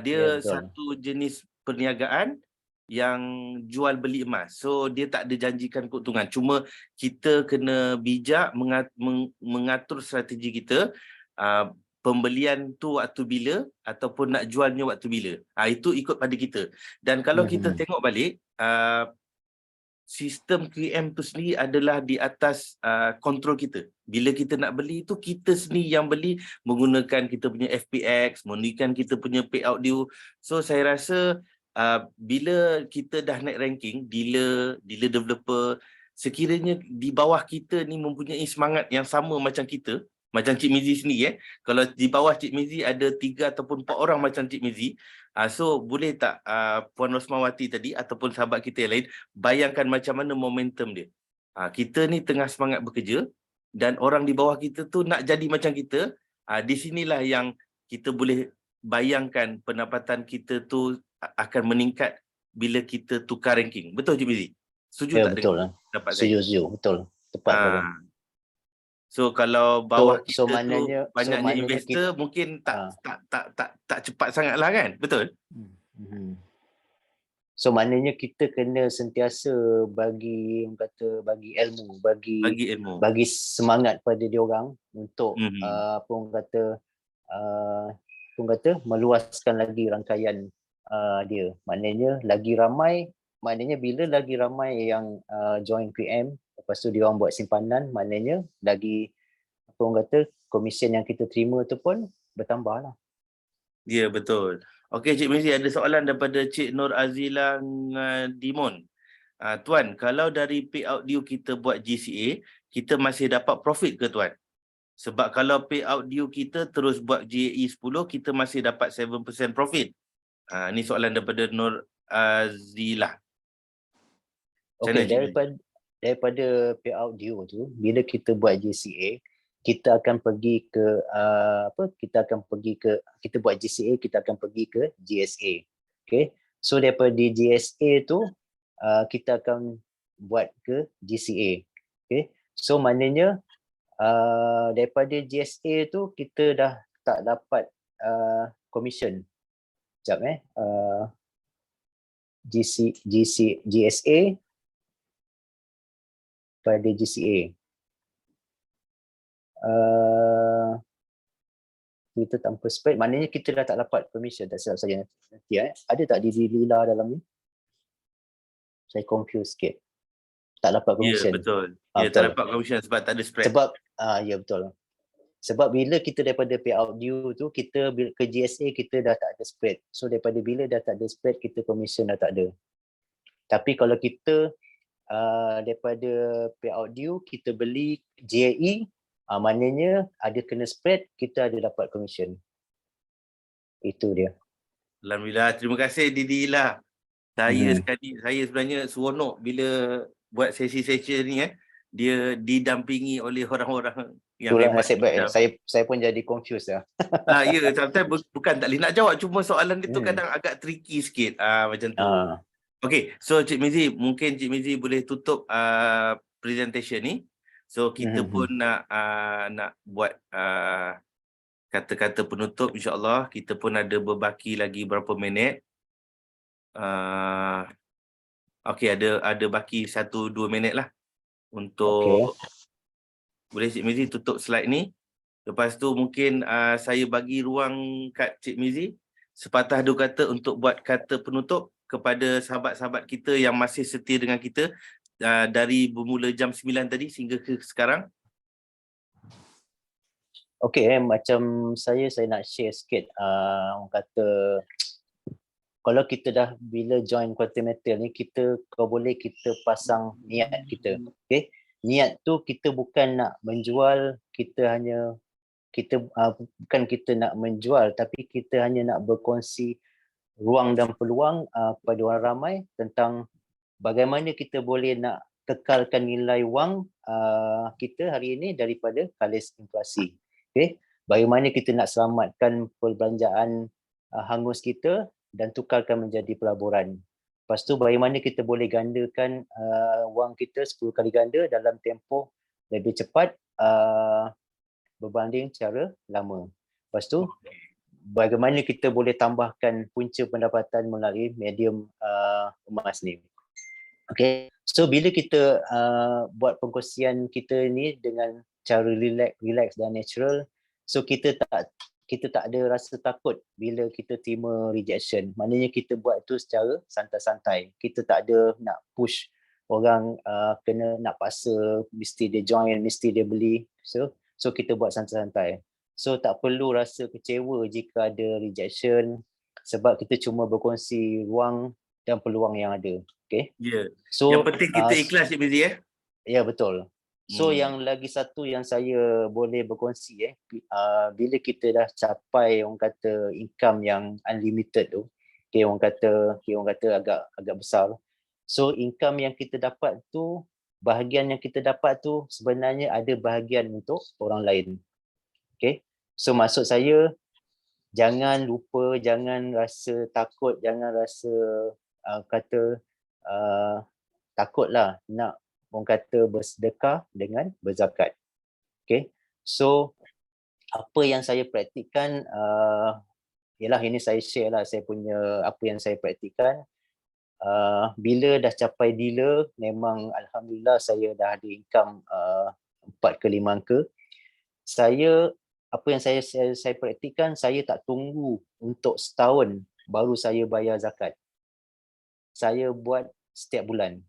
Dia satu jenis perniagaan yang jual beli emas. So dia tak ada janjikan keuntungan. Cuma kita kena bijak mengatur strategi kita. Pembelian tu waktu bila ataupun nak jualnya waktu bila. Itu ikut pada kita. Dan kalau kita tengok balik, sistem QM tu sendiri adalah di atas kontrol kita. Bila kita nak beli tu, kita sendiri yang beli menggunakan kita punya FPX, menggunakan kita punya payout due. So saya rasa bila kita dah naik ranking, dealer developer, sekiranya di bawah kita ni mempunyai semangat yang sama macam kita, macam Cik Mizi sendiri kalau di bawah Cik Mizi ada 3 ataupun 4 orang macam Cik Mizi, so boleh tak Puan Rosmawati tadi ataupun sahabat kita yang lain bayangkan macam mana momentum dia. Kita ni tengah semangat bekerja, dan orang di bawah kita tu nak jadi macam kita, di sinilah yang kita boleh bayangkan pendapatan kita tu akan meningkat bila kita tukar ranking. Betul Cik Mizi? Setuju Ya, tak betul dengan lah. pendapat saya? Setuju, betul. Tepat betul. So kalau bawah So kita tu banyaknya maknanya investor, mungkin Ah. tak cepat sangat lah kan? Betul? So maknanya kita kena sentiasa bagi orang kata bagi ilmu, Bagi ilmu. bagi semangat pada diorang untuk Mhm. orang kata meluaskan lagi rangkaian dia. Maknanya lagi ramai, maknanya bila lagi ramai yang join PM, lepas tu dia orang buat simpanan, maknanya lagi orang kata komisen yang kita terima tu pun bertambah lah. Ya, betul. Okey Cik Mizi, ada soalan daripada Cik Nur Azila Dimon. Tuan, kalau dari payout due kita buat GCA, kita masih dapat profit ke Tuan? Sebab kalau payout due kita terus buat GAE 10, kita masih dapat 7% profit. Ni soalan daripada Nur Azila. Okey, daripada payout due tu, bila kita buat GCA, kita akan pergi ke kita buat GCA, kita akan pergi ke GSA. Okey. So daripada GSA tu kita akan buat ke GCA. Okey. So maknanya daripada GSA tu kita dah tak dapat commission. Sekejap GSA pada GCA. Kita tanpa spread, maknanya kita dah tak dapat permission, tak silap saya nanti. Ada tak di lila dalam ni? Saya confused sikit. Tak dapat Ya, permission. betul. Ya, Tak dapat commission sebab tak ada spread. Sebab, ya betul. Sebab bila kita daripada payout due tu, kita ke GSA kita dah tak ada spread. So daripada bila dah tak ada spread, kita commission dah tak ada. Tapi kalau kita daripada payout due, kita beli JAE, maknanya ada kena spread, kita ada dapat commission. Itu dia. Alhamdulillah, terima kasih Didi Ila. Saya sebenarnya seronok bila buat sesi-sesi ni dia didampingi oleh orang-orang yang Itulah hebat. nasib baik. Saya pun jadi confused lah. Ya, sometimes bukan tak boleh nak jawab, cuma soalan itu kadang agak tricky sikit. Macam tu. Okay, so Cik Mizi, mungkin Cik Mizi boleh tutup presentation ni. So kita pun nak buat kata-kata penutup, insyaAllah. Kita pun ada berbaki lagi berapa minit. Okay, ada baki 1-2 minit lah untuk boleh Cik Mizi tutup slide ni. Lepas tu mungkin saya bagi ruang kat Cik Mizi sepatah dua kata untuk buat kata penutup kepada sahabat-sahabat kita yang masih setia dengan kita dari bermula jam 9 tadi sehingga ke sekarang. Okay, macam saya nak share sikit orang kata kalau kita dah bila join Quantum Metal ni, kita pasang niat kita. Okay, niat tu kita bukan nak menjual, bukan kita nak menjual, tapi kita hanya nak berkongsi ruang dan peluang kepada orang ramai tentang bagaimana kita boleh nak kekalkan nilai wang kita hari ini daripada kalis inflasi. Okay, bagaimana kita nak selamatkan perbelanjaan hangus kita dan tukarkan menjadi pelaburan. Lepas tu bagaimana kita boleh gandakan wang kita 10 kali ganda dalam tempoh lebih cepat berbanding cara lama. Lepas tu bagaimana kita boleh tambahkan punca pendapatan melalui medium emas ni. Okay, so bila kita buat pengkongsian kita ni dengan cara relax dan natural, so kita tak ada rasa takut bila kita terima rejection. Maknanya kita buat tu secara santai-santai. Kita tak ada nak push orang kena nak paksa mesti dia join, mesti dia beli. So kita buat santai-santai. So tak perlu rasa kecewa jika ada rejection sebab kita cuma berkongsi ruang dan peluang yang ada. Okay. Ya. So yang penting kita ikhlas Cik Mizi Ya, betul. So yang lagi satu yang saya boleh berkongsi bila kita dah capai orang kata income yang unlimited tu, orang kata agak besar. So income yang kita dapat tu bahagian yang kita dapat tu sebenarnya ada bahagian untuk orang lain. Okay. So maksud saya, jangan lupa, jangan rasa takut, jangan rasa takutlah nak orang kata bersedekah dengan berzakat. Okay. So apa yang saya praktikkan, ialah ini saya share lah saya punya apa yang saya praktikkan. Bila dah capai dealer, memang alhamdulillah saya dah ada income 4 ke 5 angka. Apa yang saya praktikkan, saya tak tunggu untuk setahun baru saya bayar zakat. Saya buat setiap bulan.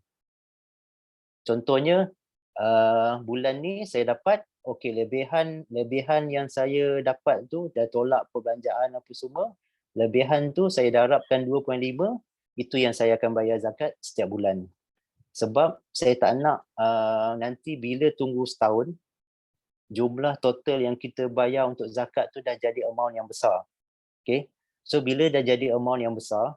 Contohnya bulan ni saya dapat lebihan yang saya dapat tu dah tolak perbelanjaan apa semua. Lebihan tu saya darabkan 2.5, itu yang saya akan bayar zakat setiap bulan. Sebab saya tak nak nanti bila tunggu setahun, jumlah total yang kita bayar untuk zakat tu dah jadi amount yang besar. Okay. So bila dah jadi amount yang besar,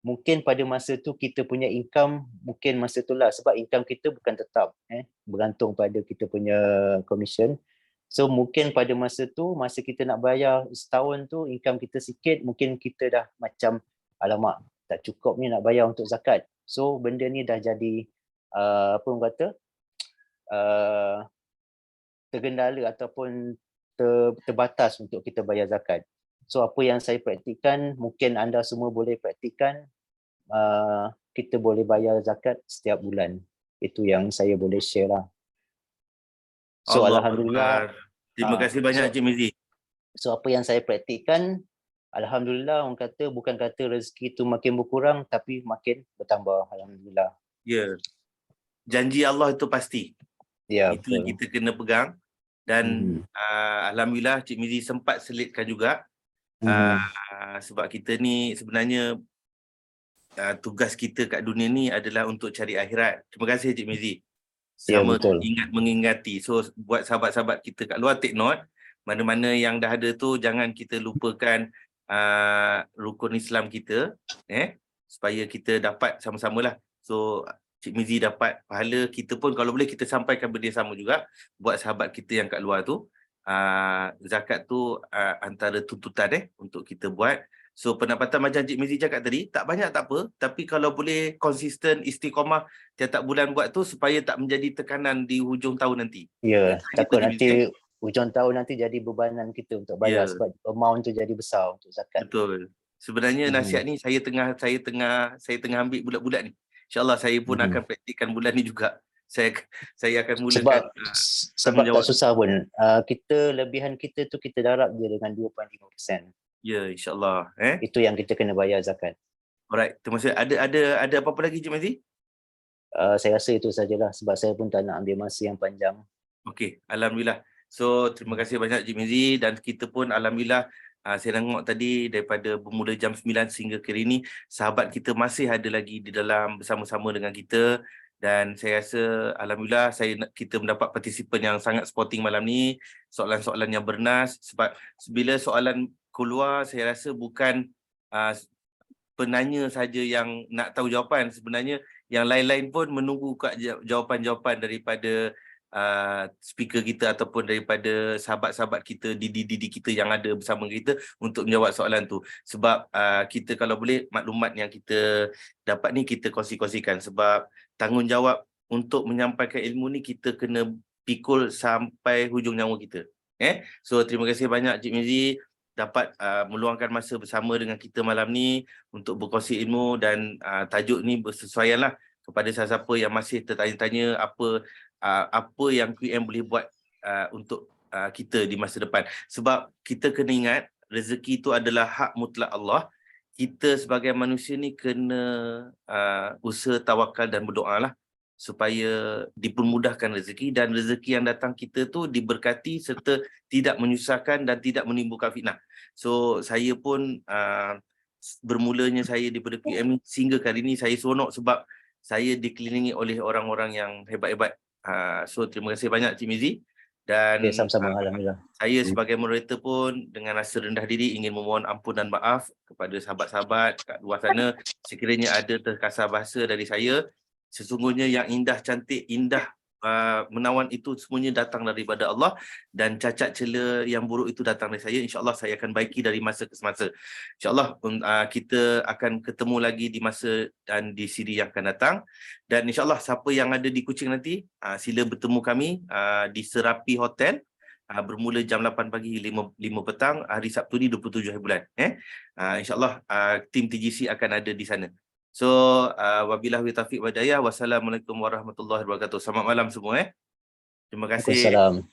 mungkin pada masa tu kita punya income, mungkin masa tu lah, sebab income kita bukan tetap, bergantung pada kita punya commission. So mungkin pada masa tu, masa kita nak bayar setahun tu, income kita sikit, mungkin kita dah macam, alamak, tak cukup ni nak bayar untuk zakat. So benda ni dah jadi, tergendala ataupun terbatas untuk kita bayar zakat. So apa yang saya praktikkan, mungkin anda semua boleh praktikkan, kita boleh bayar zakat setiap bulan. Itu yang saya boleh share lah. So alhamdulillah. Terima kasih banyak Cik Mizi. So apa yang saya praktikkan, alhamdulillah, orang kata bukan kata rezeki tu makin berkurang, tapi makin bertambah, alhamdulillah. Ya. Janji Allah itu pasti. Ya, itu yang kita kena pegang. Dan alhamdulillah Cik Mizi sempat selitkan juga. Sebab kita ni sebenarnya tugas kita kat dunia ni adalah untuk cari akhirat. Terima kasih Cik Mizi. Sama mengingati. So buat sahabat-sahabat kita kat luar, take note. Mana-mana yang dah ada tu, jangan kita lupakan rukun Islam kita, supaya kita dapat sama-samalah. So Cik Mizi dapat pahala, kita pun kalau boleh kita sampaikan benda sama juga buat sahabat kita yang kat luar tu. Zakat tu antara tuntutan untuk kita buat. So pendapatan macam Cik Mizi cakap tadi, tak banyak tak apa, tapi kalau boleh konsisten, istiqamah tiap-tiap bulan buat tu supaya tak menjadi tekanan di hujung tahun nanti. Ya, takut nanti hujung tahun nanti jadi bebanan kita untuk bayar, sebab amount tu jadi besar untuk zakat. Betul. Sebenarnya nasihat ni saya tengah ambil bulat-bulat ni. InsyaAllah saya pun akan praktikkan bulan ni juga. Saya akan mulakan. Sebab tak susah pun. Kita lebihan kita tu kita darab dia dengan 2.5%. Ya, insyaAllah. Itu yang kita kena bayar zakat. Alright, terima kasih. Ada apa-apa lagi Cik Mizi? Saya rasa itu sajalah, sebab saya pun tak nak ambil masa yang panjang. Okey, alhamdulillah. So terima kasih banyak Cik Mizi, dan kita pun alhamdulillah saya tengok tadi daripada bermula jam 9 sehingga kali ini sahabat kita masih ada lagi di dalam bersama-sama dengan kita. Dan saya rasa alhamdulillah kita mendapat partisipan yang sangat sporting malam ni, soalan-soalan yang bernas. Sebab bila soalan keluar, saya rasa bukan penanya saja yang nak tahu jawapan, sebenarnya yang lain-lain pun menunggu jawapan-jawapan daripada speaker kita ataupun daripada sahabat-sahabat kita, didik kita yang ada bersama kita untuk menjawab soalan tu. Sebab kita kalau boleh maklumat yang kita dapat ni kita kongsi-kongsikan, sebab tanggungjawab untuk menyampaikan ilmu ni kita kena pikul sampai hujung nyawa kita. So terima kasih banyak Cik Mizi dapat meluangkan masa bersama dengan kita malam ni untuk berkongsi ilmu, dan tajuk ni bersesuaian lah kepada siapa yang masih tertanya-tanya apa yang QM boleh buat untuk kita di masa depan. Sebab kita kena ingat rezeki itu adalah hak mutlak Allah. Kita sebagai manusia ni kena usaha, tawakal dan berdoa lah supaya dipermudahkan rezeki, dan rezeki yang datang kita tu diberkati serta tidak menyusahkan dan tidak menimbulkan fitnah. So saya pun bermulanya saya daripada QM sehingga kali ini saya seronok sebab saya dikelilingi oleh orang-orang yang hebat-hebat. So terima kasih banyak Cik Mizi. Dan sama-sama, alhamdulillah. Saya sebagai moderator pun dengan rasa rendah diri ingin memohon ampun dan maaf kepada sahabat-sahabat kat luar sana sekiranya ada terkasar bahasa dari saya. Sesungguhnya yang indah, cantik, indah, menawan itu semuanya datang daripada Allah, dan cacat cela yang buruk itu datang dari saya. InsyaAllah saya akan baiki dari masa ke semasa. InsyaAllah kita akan ketemu lagi di masa dan di siri yang akan datang. Dan insyaAllah siapa yang ada di Kuching nanti, sila bertemu kami di Serapi Hotel, bermula jam 8 pagi 5 petang hari Sabtu ni 27 hari bulan. InsyaAllah tim TGC akan ada di sana. So, wabillahi taufiq wa hidayah. Wassalamualaikum warahmatullahi wabarakatuh. Selamat malam semua. Terima kasih. Waalaikumsalam.